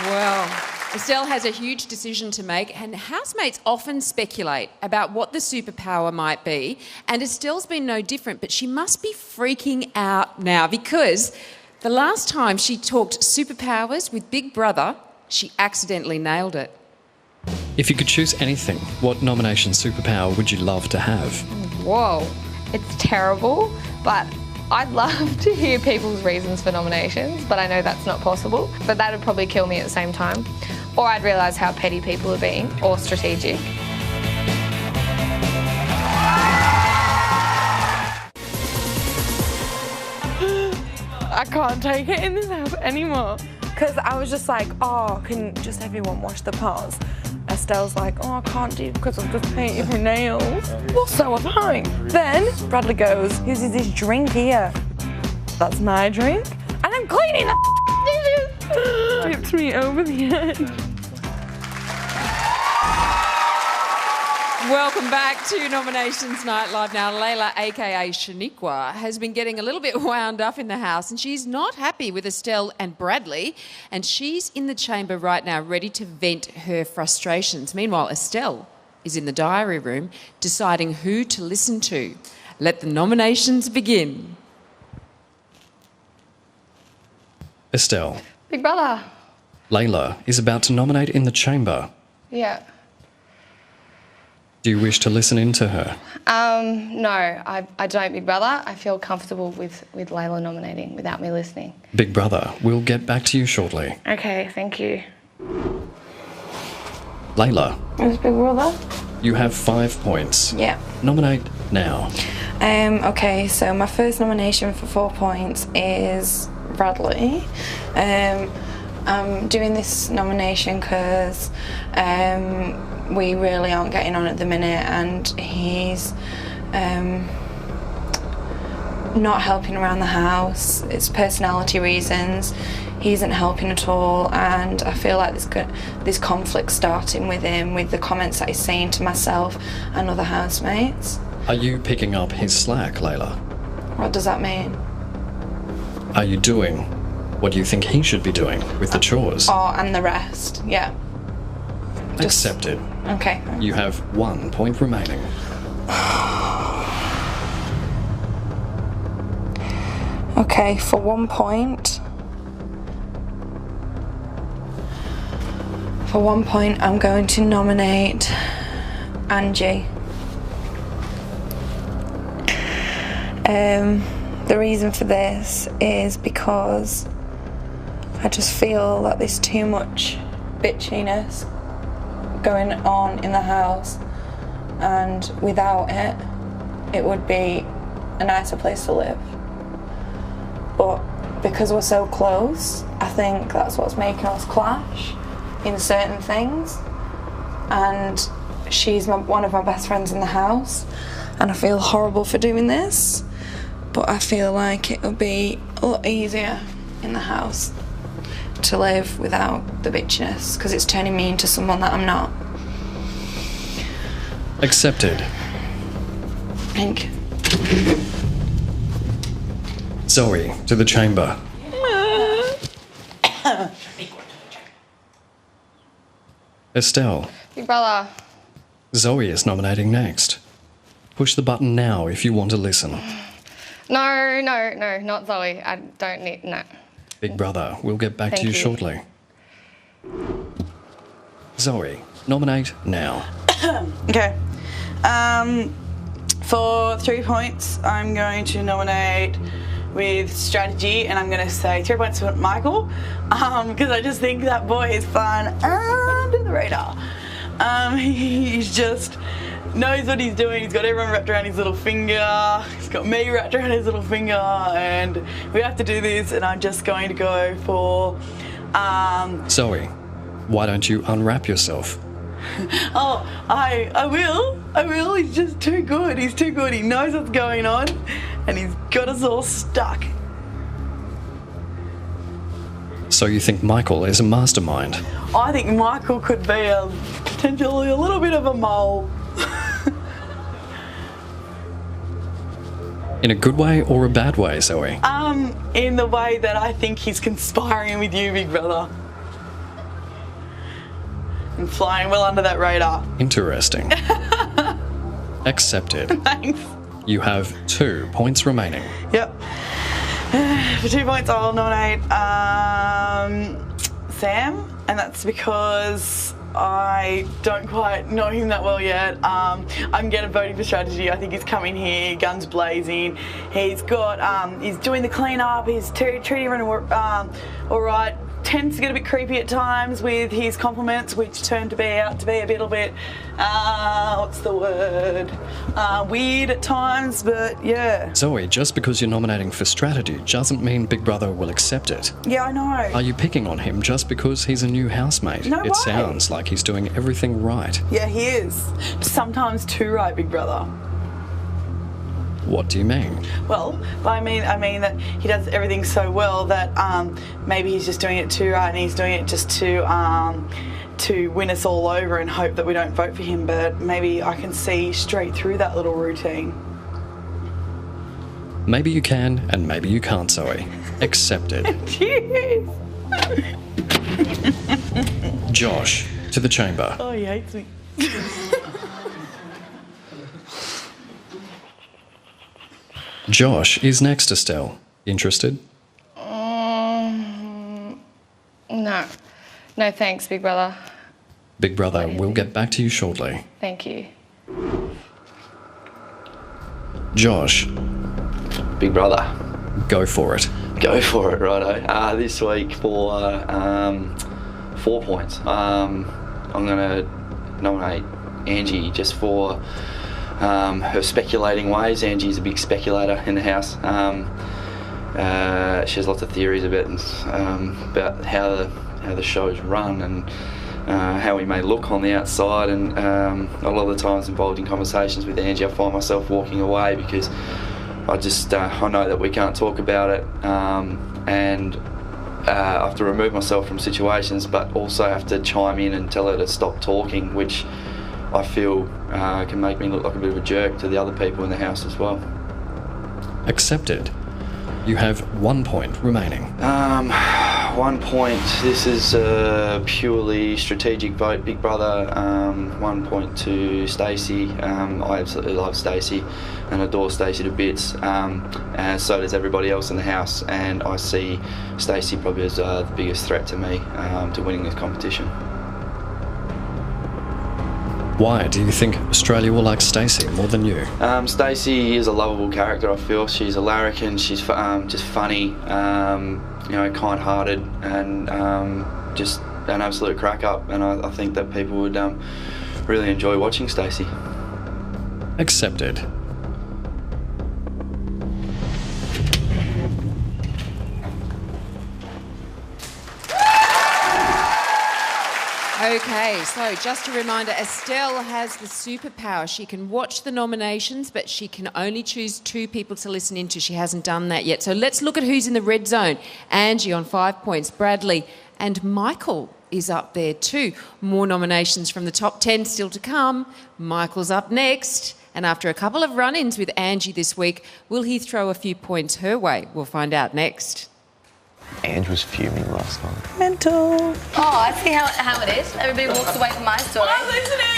Well, Estelle has a huge decision to make, and housemates often speculate about what the superpower might be, and Estelle's been no different, but she must be freaking out now because the last time she talked superpowers with Big Brother, she accidentally nailed it. if you could choose anything, what nomination superpower would you love to have? Whoa, it's terrible, but I'd love to hear people's reasons for nominations, but I know that's not possible. But that would probably kill me at the same time. Or I'd realise how petty people are being, or strategic. I can't take it in this house anymore. Because I was just like, oh, can just everyone wash the pots? Estelle's like, oh, I can't do it because I've just painted my nails. Well, so have I. Then Bradley goes, whose is this drink here? That's my drink. And I'm cleaning the dishes. Tips me over the edge. Welcome back to Nominations Night Live. Now, Layla, aka Shaniqua, has been getting a little bit wound up in the house and she's not happy with Estelle and Bradley, and she's in the chamber right now ready to vent her frustrations. Meanwhile, Estelle is in the diary room deciding who to listen to. Let the nominations begin. Estelle. Big Brother. Layla is about to nominate in the chamber. Yeah. Do you wish to listen in to her? No, I don't, Big Brother. I feel comfortable with Layla nominating without me listening. Big Brother will get back to you shortly. Okay, thank you. Layla, Who's Big Brother? you have 5 points. Yeah. Nominate now. Okay, so my first nomination for 4 points is Bradley. I'm doing this nomination because we really aren't getting on at the minute, and he's not helping around the house. It's personality reasons. He isn't helping at all, and I feel like there's conflict starting with him, with the comments that he's saying to myself and other housemates. Are you picking up his slack, Layla? What does that mean? Are you doing what you think he should be doing with the chores? Oh, and the rest, yeah. Accepted. Okay. You have 1 point remaining. Okay, for 1 point. For 1 point, I'm going to nominate Angie. The reason for this is because I just feel that there's too much bitchiness going on in the house, and without it, it would be a nicer place to live. But because we're so close, I think that's what's making us clash in certain things. And she's one of my best friends in the house, and I feel horrible for doing this, but I feel like it would be a lot easier in the house to live without the bitchiness, because it's turning me into someone that I'm not. Accepted. Thank you. Zoe, to the chamber. Estelle, Big Brother. Zoe is nominating next. Push the button now if you want to listen. No, not Zoe. I don't need, no. Big Brother will get back to Thank you you. shortly. Zoe, nominate now. Okay. For 3 points, I'm going to nominate with strategy, and I'm going to say 3 points for Michael, because I just think that boy is fun under the radar. He just knows what he's doing. He's got everyone wrapped around his little finger. He's got me wrapped around his little finger, and we have to do this, and I'm just going to go for... Zoe, why don't you unwrap yourself? Oh, I will. He's just too good. He's too good. He knows what's going on, and he's got us all stuck. So you think Michael is a mastermind? I think Michael could be potentially a little bit of a mole. In a good way or a bad way, Zoe? In the way that I think he's conspiring with you, Big Brother. And flying well under that radar. Interesting. Accepted. Thanks. You have 2 points remaining. Yep. For 2 points, I'll nominate Sam, and that's because I don't quite know him that well yet. I'm getting voting for strategy. I think he's coming here, guns blazing. He's got, he's doing the clean up. He's treating everyone all right. tends to get a bit creepy at times with his compliments, which turned out to be a little bit, what's the word, weird at times, but yeah. Zoe, just because you're nominating for strategy doesn't mean Big Brother will accept it. Yeah, I know. Are you picking on him just because he's a new housemate? No It way. sounds like he's doing everything right. Yeah, he is. Sometimes too right, Big Brother. What do you mean? Well, I mean that he does everything so well that maybe he's just doing it too right, and he's doing it just to win us all over and hope that we don't vote for him. But maybe I can see straight through that little routine. Maybe you can, and maybe you can't, Zoe. Accepted. Cheers. Josh, to the chamber. Oh, he hates me. Josh is next, Estelle. Interested? No. No thanks, Big Brother. Big Brother will get back to you shortly. Thank you. Josh. Big Brother. Go for it. Go for it, righto. This week for 4 points. I'm going to nominate Angie just for her speculating ways. Angie's a big speculator in the house. She has lots of theories about how the show's run and how we may look on the outside, and a lot of the times involved in conversations with Angie, I find myself walking away because I know that we can't talk about it, and I have to remove myself from situations, but also have to chime in and tell her to stop talking, which I feel can make me look like a bit of a jerk to the other people in the house as well. Accepted. You have 1 point remaining. 1 point. This is a purely strategic vote, Big Brother. 1 point to Stacey. I absolutely love Stacey and adore Stacey to bits. And so does everybody else in the house. And I see Stacey probably as the biggest threat to me to winning this competition. Why do you think Australia will like Stacey more than you? Stacey is a lovable character, I feel. She's a larrikin, she's just funny, kind-hearted, and just an absolute crack-up. And I think that people would really enjoy watching Stacey. Accepted. Okay, so just a reminder, Estelle has the superpower. She can watch the nominations, but she can only choose 2 people to listen into. She hasn't done that yet. So let's look at who's in the red zone. Angie on 5 points, Bradley and Michael is up there too. More nominations from the top 10 still to come. Michael's up next. And after a couple of run-ins with Angie this week, will he throw a few points her way? We'll find out next. Ange was fuming last night. Mental. Oh, I see how it is. Everybody walks away from my story.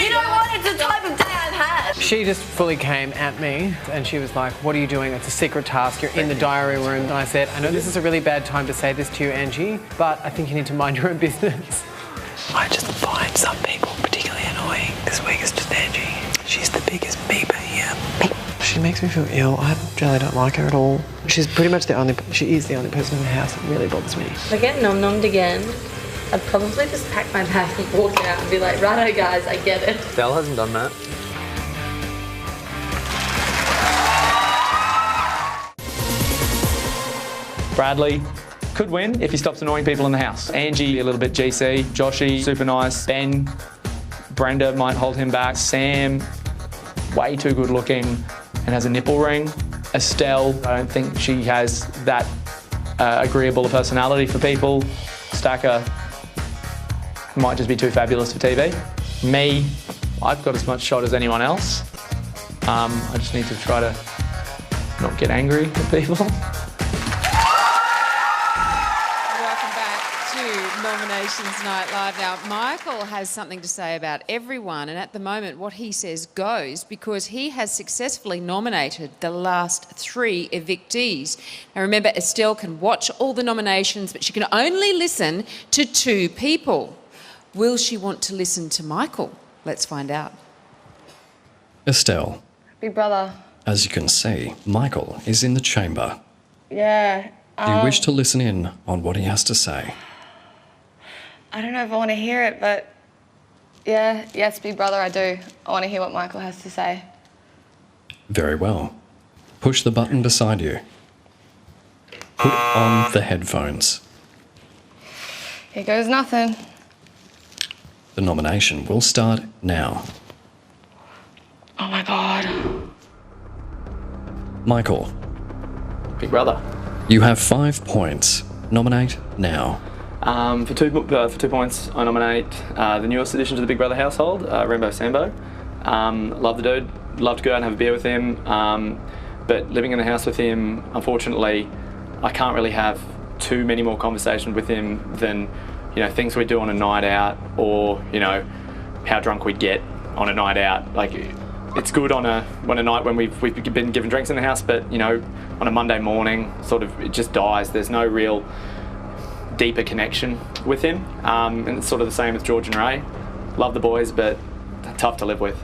You know what? It's the type of day I've had. She just fully came at me and she was like, what are you doing? It's a secret task. You're in the diary room. And I said, I know this is a really bad time to say this to you, Angie, but I think you need to mind your own business. I just find some people particularly annoying. This week is just Angie. She's the biggest beeper here. She makes me feel ill. I generally don't like her at all. She's pretty much she is the only person in the house that really bothers me. If I get nom-nommed again, I'd probably just pack my bag and walk out and be like, righto guys, I get it. Estelle hasn't done that. Bradley could win if he stops annoying people in the house. Angie, a little bit GC. Joshy, super nice. Ben, Brenda might hold him back. Sam, way too good looking and has a nipple ring. Estelle, I don't think she has that agreeable a personality for people. Stacker might just be too fabulous for TV. Me, I've got as much shot as anyone else. I just need to try to not get angry at people. Nominations Night Live. Now, Michael has something to say about everyone, and at the moment what he says goes because he has successfully nominated the last 3 evictees. Now remember, Estelle can watch all the nominations, but she can only listen to 2 people. Will she want to listen to Michael? Let's find out. Estelle. Big Brother. As you can see, Michael is in the chamber. Yeah. Do you wish to listen in on what he has to say? I don't know if I want to hear it, but yeah, yes, Big Brother, I do. I want to hear what Michael has to say. Very well. Push the button beside you. Put on the headphones. Here goes nothing. The nomination will start now. Oh my God. Michael, Big Brother. you have 5 points. Nominate now. For two points, I nominate the newest addition to the Big Brother household, Rainbow Sambo. Love the dude. Love to go out and have a beer with him. But living in the house with him, unfortunately, I can't really have too many more conversations with him than, things we do on a night out, or how drunk we'd get on a night out. Like, it's good on a night when we've been given drinks in the house, but on a Monday morning, sort of it just dies. There's no real deeper connection with him, and it's sort of the same with George and Ray. Love the boys, but tough to live with.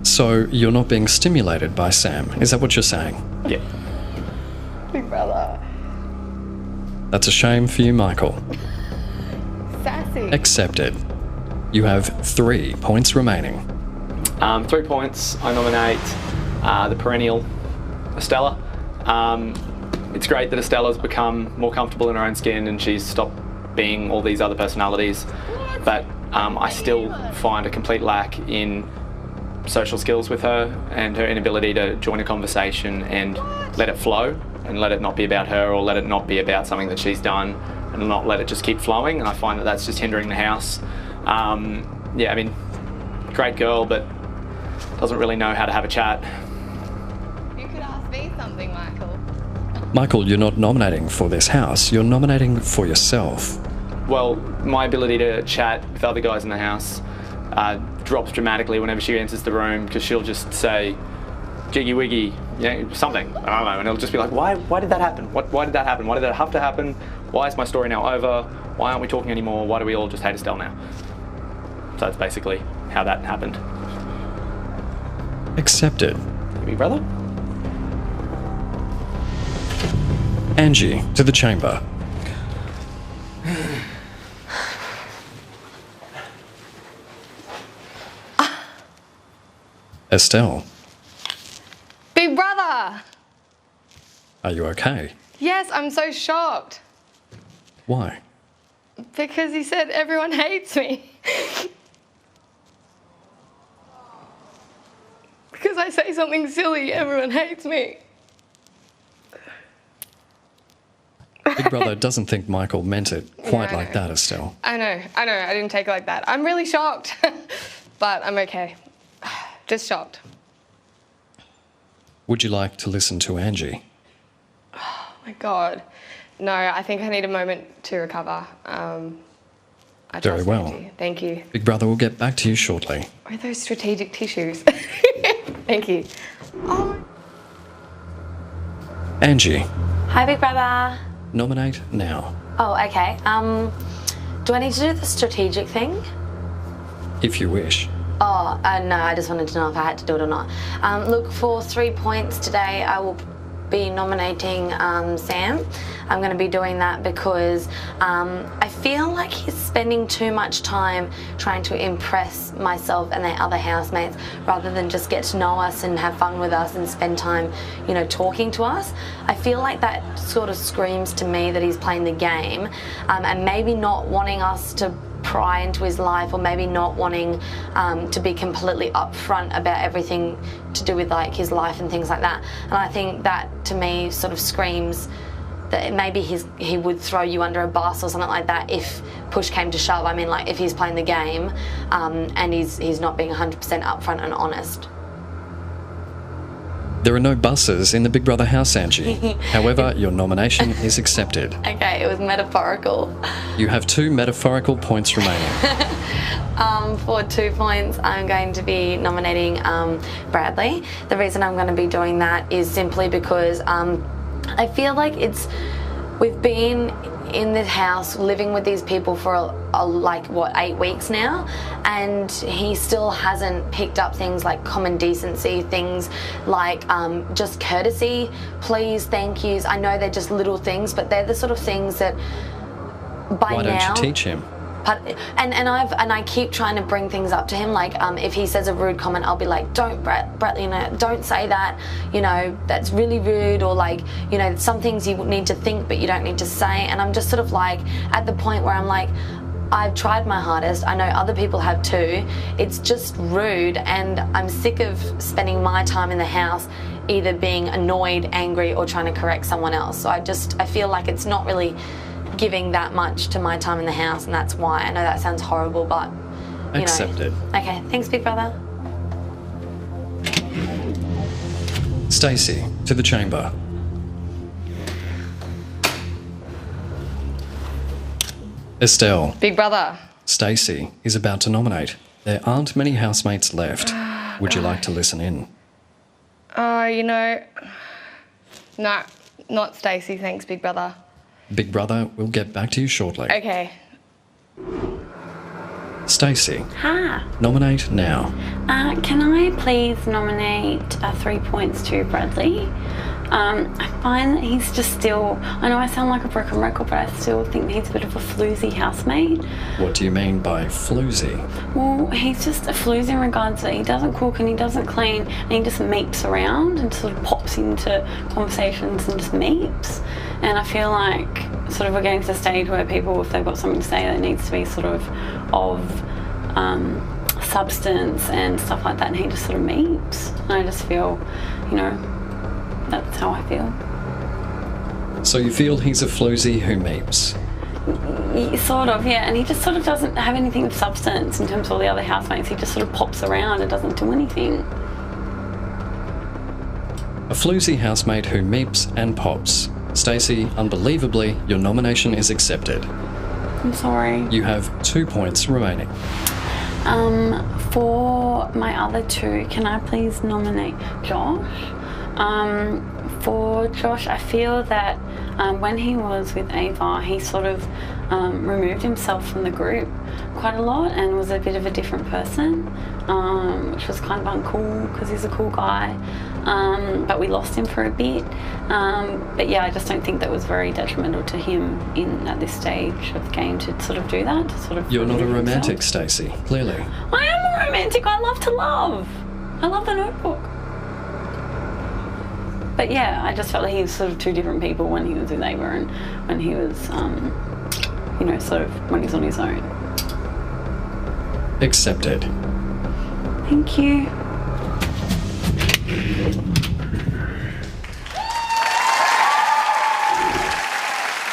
So you're not being stimulated by Sam, is that what you're saying? Yeah. Big Brother. That's a shame for you, Michael. Sassy. Accepted. You have 3 points remaining. 3 points. I nominate the perennial Estella. It's great that Estella's become more comfortable in her own skin and she's stopped being all these other personalities, but I still find a complete lack in social skills with her and her inability to join a conversation and let it flow and let it not be about her, or let it not be about something that she's done, and not let it just keep flowing. And I find that that's just hindering the house. Yeah, I mean, great girl, but doesn't really know how to have a chat. You could ask me something, Michael. Michael, you're not nominating for this house, you're nominating for yourself. Well, my ability to chat with other guys in the house drops dramatically whenever she enters the room, because she'll just say, "Jiggy wiggy," something. I don't know, and it'll just be like, why did that happen? Why did that happen? Why did that have to happen? Why is my story now over? Why aren't we talking anymore? Why do we all just hate Estelle now? So that's basically how that happened. Accepted. Big Brother? Angie, to the chamber. Estelle, Big Brother! are you okay? Yes, I'm so shocked. Why? Because he said everyone hates me. Because I say something silly, everyone hates me. Big Brother doesn't think Michael meant it quite like that, Estelle. I know, I didn't take it like that. I'm really shocked, but I'm okay. Just shocked. Would you like to listen to Angie? Oh my God. No, I think I need a moment to recover. I Very trust well. Angie. Thank you. Big Brother will get back to you shortly. Where are those strategic tissues? Thank you. Angie, Hi, Big Brother. nominate now. Oh, okay. Do I need to do the strategic thing? If you wish. Oh, no, I just wanted to know if I had to do it or not. Look, for 3 points today, I will be nominating Sam. I'm going to be doing that because I feel like he's spending too much time trying to impress myself and the other housemates rather than just get to know us and have fun with us and spend time, talking to us. I feel like that sort of screams to me that he's playing the game and maybe not wanting us to pry into his life, or maybe not wanting to be completely upfront about everything to do with like his life and things like that. And I think that to me sort of screams that maybe he would throw you under a bus or something like that if push came to shove. I mean, like if he's playing the game and he's not being 100% upfront and honest. There are no buses in the Big Brother house, Angie. However, your nomination is accepted. Okay, it was metaphorical. You have 2 metaphorical points remaining. For 2 points, I'm going to be nominating Bradley. The reason I'm going to be doing that is simply because I feel like we've been in this house living with these people for like 8 weeks now, and he still hasn't picked up things like common decency, things like just courtesy, please, thank yous. I know they're just little things, but they're the sort of things that by Why now. don't you teach him? But, and I keep trying to bring things up to him. Like if he says a rude comment, I'll be like, don't Brett, you know, don't say that. You know, that's really rude. Or like, you know, some things you need to think, but you don't need to say. And I'm just sort of like at the point where I'm like, I've tried my hardest. I know other people have too. It's just rude, and I'm sick of spending my time in the house either being annoyed, angry, or trying to correct someone else. So I feel like it's not really giving that much to my time in the house, and that's why. I know that sounds horrible, but you Accepted. know. Okay, thanks, Big Brother. Stacey, to the chamber. Estelle, Big Brother. Stacey is about to nominate. There aren't many housemates left. Would you like to listen in? Oh, you know, no, not Stacey, thanks, Big Brother. Big Brother will get back to you shortly. Okay. Stacey, Hi. nominate now. Can I please nominate 3 points to Bradley? I find that he's just still, I know I sound like a broken record, but I still think he's a bit of a floozy housemate. What do you mean by floozy? Well, he's just a floozy in regards that he doesn't cook and he doesn't clean, and he just meeps around and sort of pops into conversations and just meeps. And I feel like sort of we're getting to the stage where people, if they've got something to say, that needs to be sort of substance and stuff like that, and he just sort of meeps. And I just feel, you know, that's how I feel. So you feel he's a floozy who meeps? Sort of, yeah, and he just sort of doesn't have anything of substance in terms of all the other housemates. He just sort of pops around and doesn't do anything. A floozy housemate who meeps and pops. Stacey, unbelievably, your nomination is accepted. I'm sorry. You have 2 points remaining. For my other two, can I please nominate Josh? For Josh, I feel that when he was with Ava, he sort of removed himself from the group quite a lot and was a bit of a different person, which was kind of uncool because he's a cool guy. But we lost him for a bit. But yeah, I just don't think that was very detrimental to him at this stage of the game to sort of do that. To sort of You're not a remove romantic, himself. Stacey, clearly. I am a romantic. I love to love. I love The Notebook. But yeah, I just felt like he was sort of two different people when he was with Ava and when he was, you know, sort of when he's on his own. Accepted. Thank you.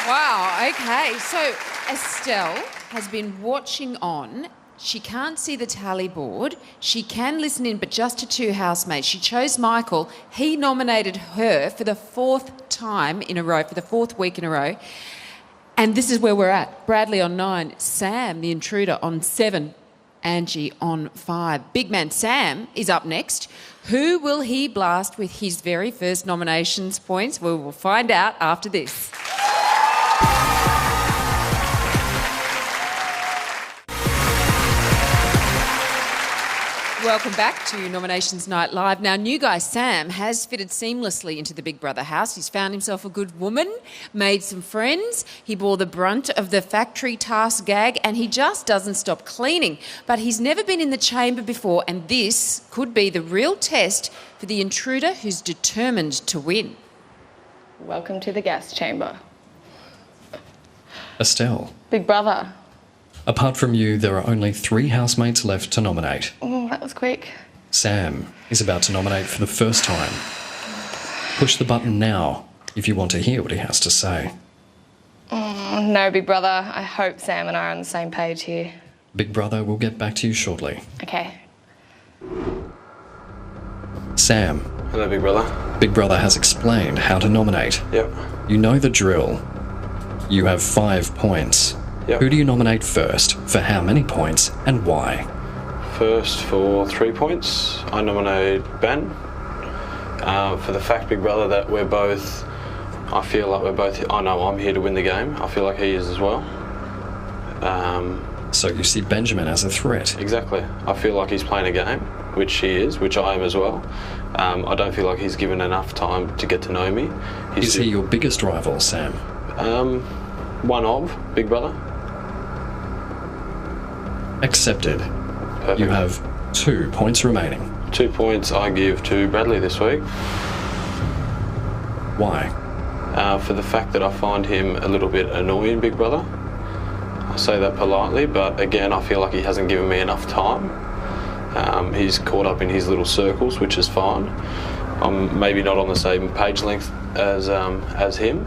Wow, okay. So Estelle has been watching on. She can't see the tally board. She can listen in, but just to two housemates. She chose Michael. He nominated her for the fourth time in a row, for the fourth week in a row. And this is where we're at. Bradley on 9, Sam, the intruder, on 7, Angie on 5. Big man Sam is up next. Who will he blast with his very first nominations points? We will find out after this. Welcome back to Nominations Night Live. Now, new guy Sam has fitted seamlessly into the Big Brother house. He's found himself a good woman, made some friends. He bore the brunt of the factory task gag, and he just doesn't stop cleaning. But he's never been in the chamber before, and this could be the real test for the intruder who's determined to win. Welcome to the gas chamber. Estelle, Big Brother. apart from you, there are only 3 housemates left to nominate. Oh, that was quick. Sam is about to nominate for the first time. Push the button now if you want to hear what he has to say. Oh, no, Big Brother. I hope Sam and I are on the same page here. Big Brother will get back to you shortly. Okay. Sam. Hello, Big Brother. Big Brother has explained how to nominate. Yep. You know the drill. You have 5 points. Yep. Who do you nominate first? For how many points and why? First, for 3 points, I nominate Ben. For the fact, Big Brother, that we're both, I feel like we're both, I know I'm here to win the game. I feel like he is as well. So you see Benjamin as a threat? Exactly. I feel like he's playing a game, which he is, which I am as well. I don't feel like he's given enough time to get to know me. Is he your biggest rival, Sam? one of Big Brother. Accepted. Perfect. You have 2 points remaining. 2 points I give to Bradley this week. Why? For the fact that I find him a little bit annoying, Big Brother. I say that politely, but again, I feel like he hasn't given me enough time. He's caught up in his little circles, which is fine. I'm maybe not on the same page length as him.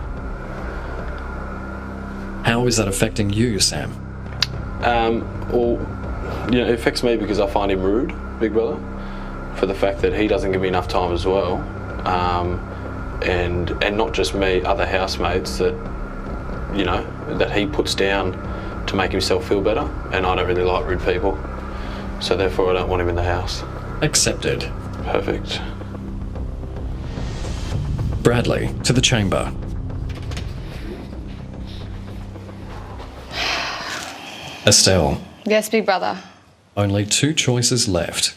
How is that affecting you, Sam? Well, you know, it affects me because I find him rude, Big Brother, for the fact that he doesn't give me enough time as well. And not just me, other housemates that, you know, that he puts down to make himself feel better, and I don't really like rude people, so therefore I don't want him in the house. Accepted. Perfect. Bradley, to the chamber. Estelle, Yes, Big Brother. only 2 choices left.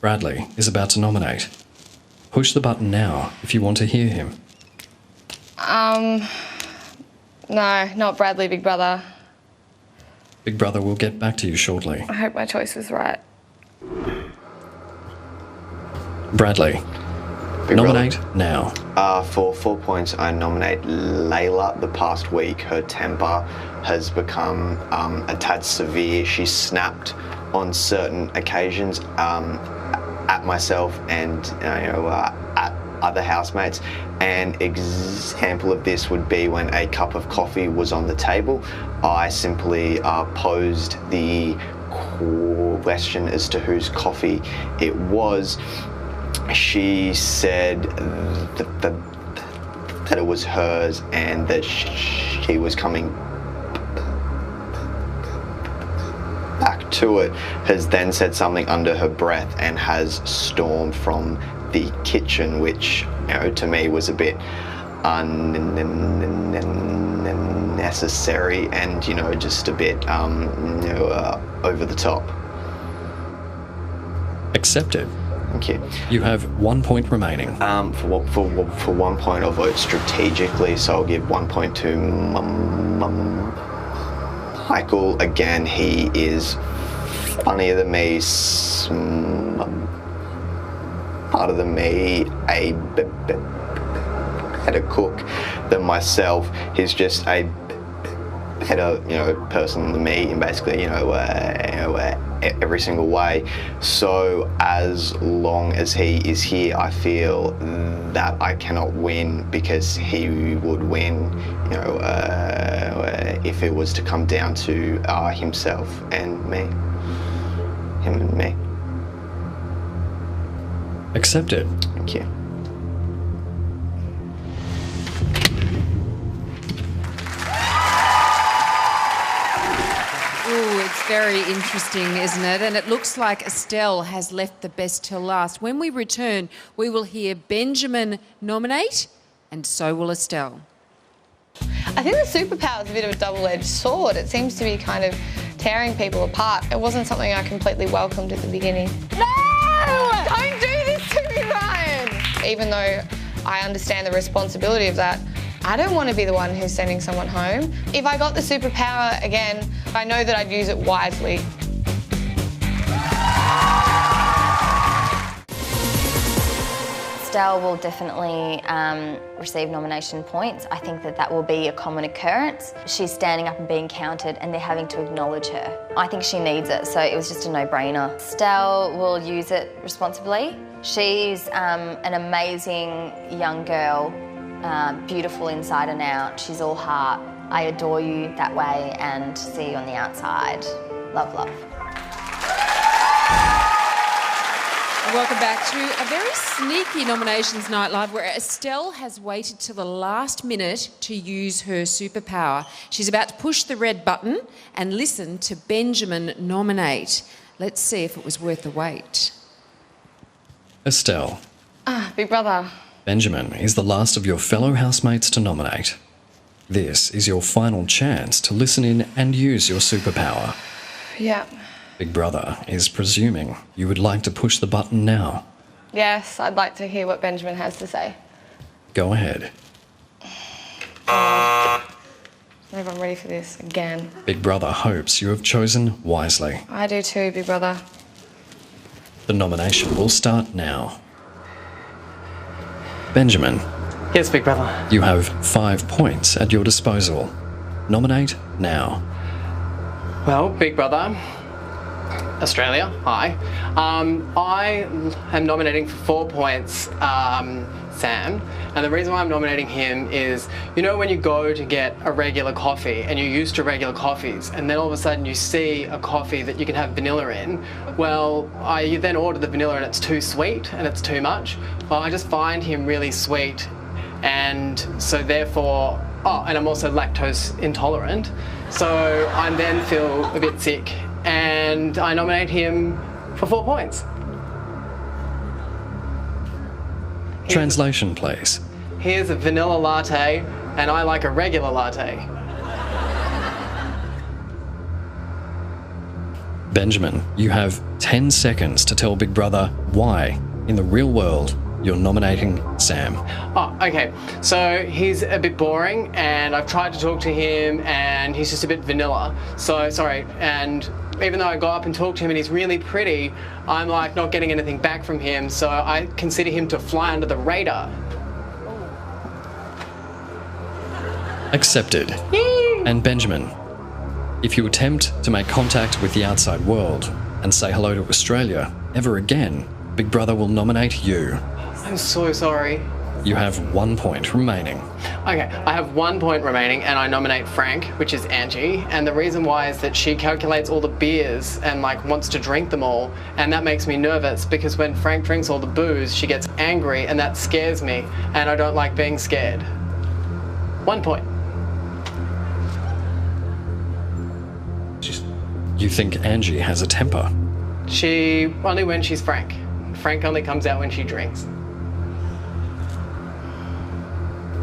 Bradley is about to nominate. Push the button now if you want to hear him. No, not Bradley, Big Brother. Big Brother will get back to you shortly. I hope my choice was right. Bradley, Big nominate now. For 4 points, I nominate Layla. The past week, her temper has become a tad severe. She snapped on certain occasions at myself and at other housemates. An example of this would be when a cup of coffee was on the table. I simply posed the question as to whose coffee it was. She said that it was hers and that she was coming back to it, has then said something under her breath and has stormed from the kitchen, which, you know, to me was a bit unnecessary and, you know, just a bit over the top. Accepted. Thank you. You have 1 point remaining. For 1 point, I'll vote strategically, so I'll give 1 point to Michael. Again, he is funnier than me, smarter than me, a better cook than myself. He's just a better, person than me, and basically, every single way. So as long as he is here, I feel that I cannot win because he would win, if it was to come down to himself and me, him and me. Accepted. Thank you. Ooh, it's very interesting, isn't it? And it looks like Estelle has left the best till last. When we return, we will hear Benjamin nominate, and so will Estelle. I think the superpower is a bit of a double-edged sword. It seems to be kind of tearing people apart. It wasn't something I completely welcomed at the beginning. No! Don't do this to me, Ryan! Even though I understand the responsibility of that, I don't want to be the one who's sending someone home. If I got the superpower again, I know that I'd use it wisely. Estelle will definitely receive nomination points. I think that will be a common occurrence. She's standing up and being counted and they're having to acknowledge her. I think she needs it, so it was just a no-brainer. Estelle will use it responsibly. She's an amazing young girl, beautiful inside and out. She's all heart. I adore you that way and see you on the outside. Love, love. Welcome back to a very sneaky nominations night live where Estelle has waited till the last minute to use her superpower. She's about to push the red button and listen to Benjamin nominate. Let's see if it was worth the wait. Estelle, Big Brother. Benjamin is the last of your fellow housemates to nominate. This is your final chance to listen in and use your superpower. Yeah. Big Brother is presuming you would like to push the button now. Yes, I'd like to hear what Benjamin has to say. Go ahead. if I'm ready for this again. Big Brother hopes you have chosen wisely. I do too, Big Brother. The nomination will start now. Benjamin. Yes, Big Brother. You have 5 points at your disposal. Nominate now. Well, Big Brother, Australia, hi. I am nominating for 4 points Sam, and the reason why I'm nominating him is, you know when you go to get a regular coffee and you're used to regular coffees, and then all of a sudden you see a coffee that you can have vanilla in, well, you then order the vanilla and it's too sweet and it's too much. Well, I just find him really sweet, and so therefore, and I'm also lactose intolerant, so I then feel a bit sick, and I nominate him for 4 points. Translation, please. Here's a vanilla latte, and I like a regular latte. Benjamin, you have 10 seconds to tell Big Brother why, in the real world, you're nominating Sam. Oh, okay. So he's a bit boring, and I've tried to talk to him, and he's just a bit vanilla. So, sorry, and even though I go up and talk to him and he's really pretty, I'm like not getting anything back from him, so I consider him to fly under the radar. Accepted. Yay! And Benjamin, if you attempt to make contact with the outside world and say hello to Australia ever again, Big Brother will nominate you. I'm so sorry. You have 1 point remaining. Okay, I have 1 point remaining and I nominate Frank, which is Angie, and the reason why is that she calculates all the beers and like wants to drink them all, and that makes me nervous because when Frank drinks all the booze, she gets angry and that scares me, and I don't like being scared. 1 point. You think Angie has a temper? She, only when she's Frank. Frank only comes out when she drinks.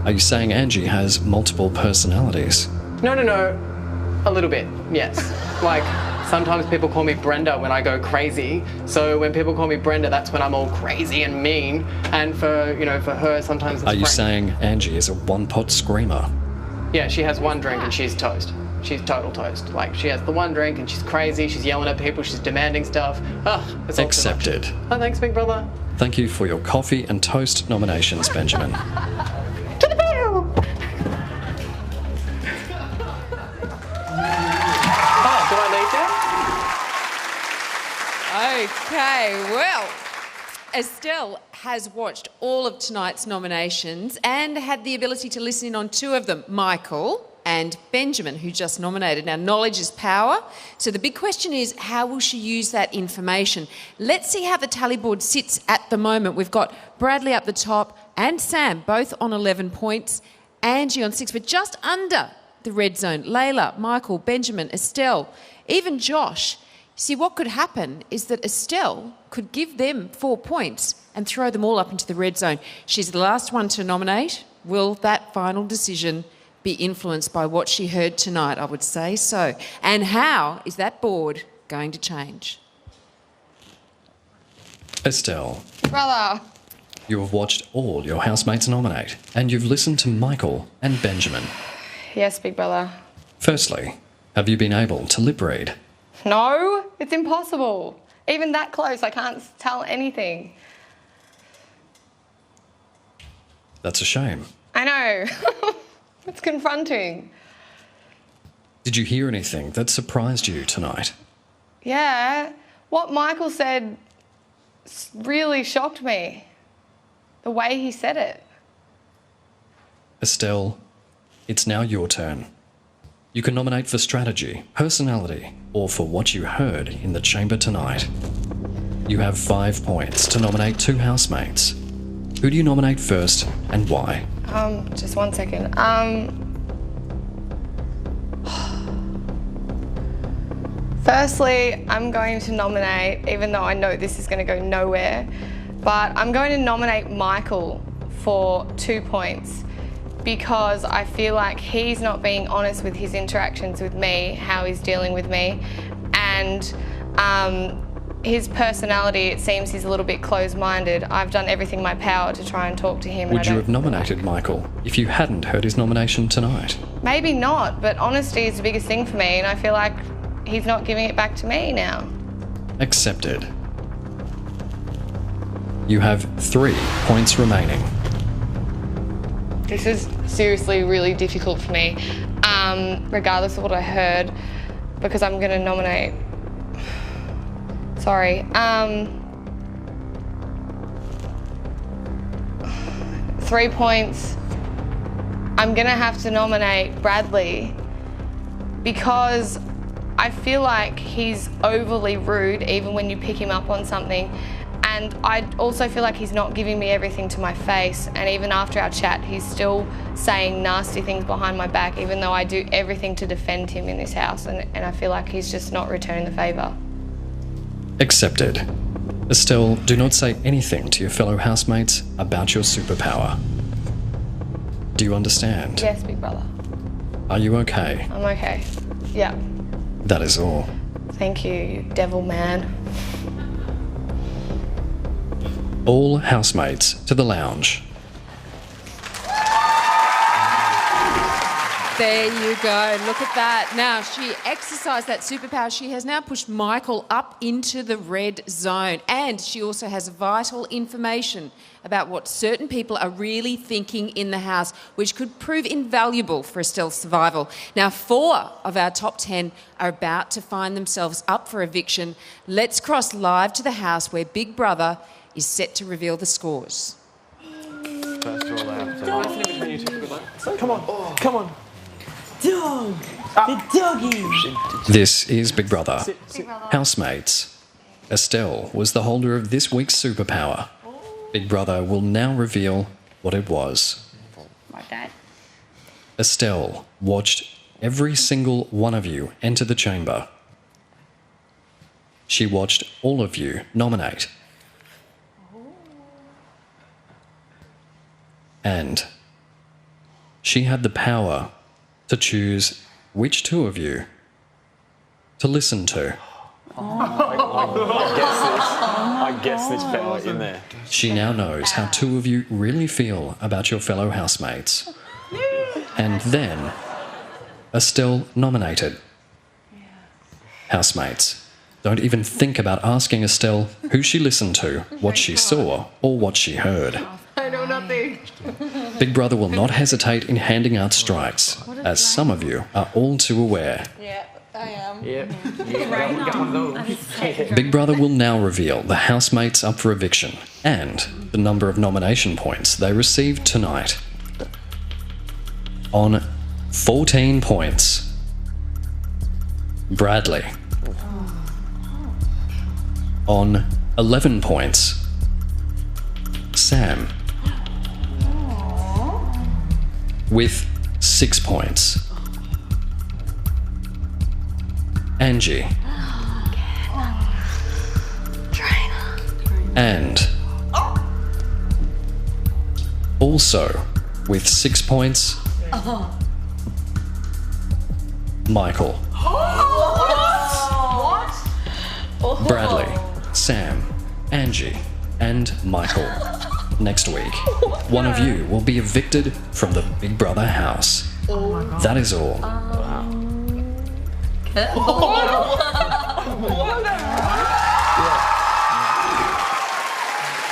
Are you saying Angie has multiple personalities? No, a little bit, yes. Like, sometimes people call me Brenda when I go crazy, so when people call me Brenda, that's when I'm all crazy and mean, and for her, sometimes it's Are you Frank. saying Angie is a one-pot screamer? Yeah, she has one drink and she's toast. She's total toast. Like, she has the one drink and she's crazy, she's yelling at people, she's demanding stuff. Ugh, it's all Accepted. too much. Oh, thanks, Big Brother. Thank you for your coffee and toast nominations, Benjamin. To the bell! Oh, do I leave now? Okay, well, Estelle has watched all of tonight's nominations and had the ability to listen in on 2 of them, Michael and Benjamin, who just nominated. Now, knowledge is power, so the big question is, how will she use that information? Let's see how the tally board sits at the moment. We've got Bradley up the top and Sam both on 11 points, Angie on 6, but just under the red zone. Layla, Michael, Benjamin, Estelle, even Josh. See, what could happen is that Estelle could give them 4 points and throw them all up into the red zone. She's the last one to nominate. Will that final decision be influenced by what she heard tonight? I would say so. And how is that board going to change? Estelle, Brother. you have watched all your housemates nominate, and you've listened to Michael and Benjamin. Yes, Big Brother. Firstly, have you been able to lip read? No, it's impossible. Even that close, I can't tell anything. That's a shame. I know. It's confronting. Did you hear anything that surprised you tonight? Yeah, what Michael said really shocked me. The way he said it. Estelle, it's now your turn. You can nominate for strategy, personality, or for what you heard in the chamber tonight. You have 5 points to nominate 2 housemates. Who do you nominate first and why? Just 1 second. Firstly, I'm going to nominate, even though I know this is going to go nowhere, but I'm going to nominate Michael for 2 points because I feel like he's not being honest with his interactions with me, how he's dealing with me, and his personality, it seems he's a little bit closed-minded. I've done everything in my power to try and talk to him. Would you have nominated Michael if you hadn't heard his nomination tonight? Maybe not, but honesty is the biggest thing for me, and I feel like he's not giving it back to me now. Accepted. You have 3 points remaining. This is seriously really difficult for me, regardless of what I heard, because I'm going to nominate... Sorry. 3 points. I'm going to have to nominate Bradley because I feel like he's overly rude even when you pick him up on something. And I also feel like he's not giving me everything to my face. And even after our chat, he's still saying nasty things behind my back, even though I do everything to defend him in this house. And I feel like he's just not returning the favour. Accepted. Estelle, do not say anything to your fellow housemates about your superpower. Do you understand? Yes, big brother. Are you okay? I'm okay. Yeah. That is all. Thank you, you devil man. All housemates to the lounge. There you go. Look at that. Now, she exercised that superpower. She has now pushed Michael up into the red zone. And she also has vital information about what certain people are really thinking in the house, which could prove invaluable for Estelle's survival. Now, 4 of our top 10 are about to find themselves up for eviction. Let's cross live to the house where Big Brother is set to reveal the scores. First all out. Come on, come on. Dog! The doggy! This is Big Brother. Housemates. Estelle was the holder of this week's superpower. Big Brother will now reveal what it was. Like that. Estelle watched every single one of you enter the chamber. She watched all of you nominate. And she had the power to choose which 2 of you to listen to. I guess this power in there. She now knows how 2 of you really feel about your fellow housemates. And then, Estelle nominated. Housemates, don't even think about asking Estelle who she listened to, what she saw, or what she heard. I know nothing. Big Brother will not hesitate in handing out strikes, as some of you are all too aware. Yeah, I am. Yep. Get one of those. Big Brother will now reveal the housemates up for eviction and the number of nomination points they received tonight. On 14 points, Bradley. On 11 points, Sam. With 6 points, Angie. And also with 6 points, Michael. What? Bradley, Sam, Angie, and Michael. Next week, one of you will be evicted from the Big Brother house. That is all.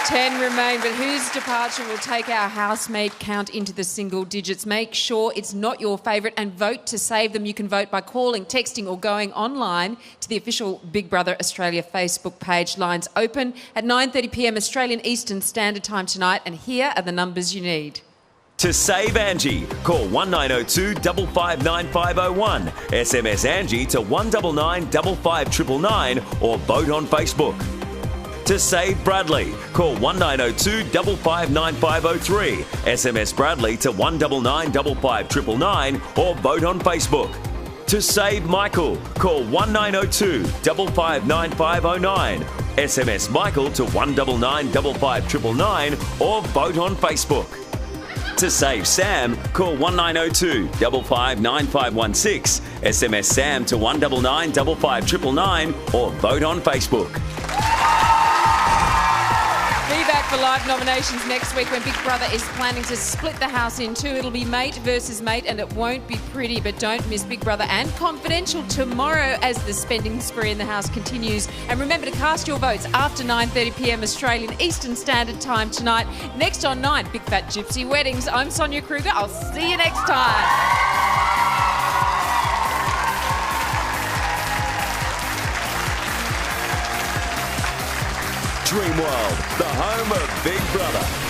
10 remain, but whose departure will take our housemate count into the single digits? Make sure it's not your favourite and vote to save them. You can vote by calling, texting or going online to the official Big Brother Australia Facebook page. Lines open at 9:30 p.m. Australian Eastern Standard Time tonight, and here are the numbers you need. To save Angie, call 1902 559 501, SMS Angie to 199 55999 or vote on Facebook. To save Bradley, call 1902 559 503, SMS Bradley to 199 55999 or vote on Facebook. To save Michael, call 1902 559 509, SMS Michael to 199 55999 or vote on Facebook. To save Sam, call 1902 559 516, SMS Sam to 199 55999 or vote on Facebook. for live nominations next week when Big Brother is planning to split the house in two. It'll be mate versus mate and it won't be pretty, but don't miss Big Brother and Confidential tomorrow as the spending spree in the house continues. And remember to cast your votes after 9:30pm Australian Eastern Standard Time tonight. Next on 9, Big Fat Gypsy Weddings. I'm Sonia Kruger. I'll see you next time. Dreamworld, the home of Big Brother.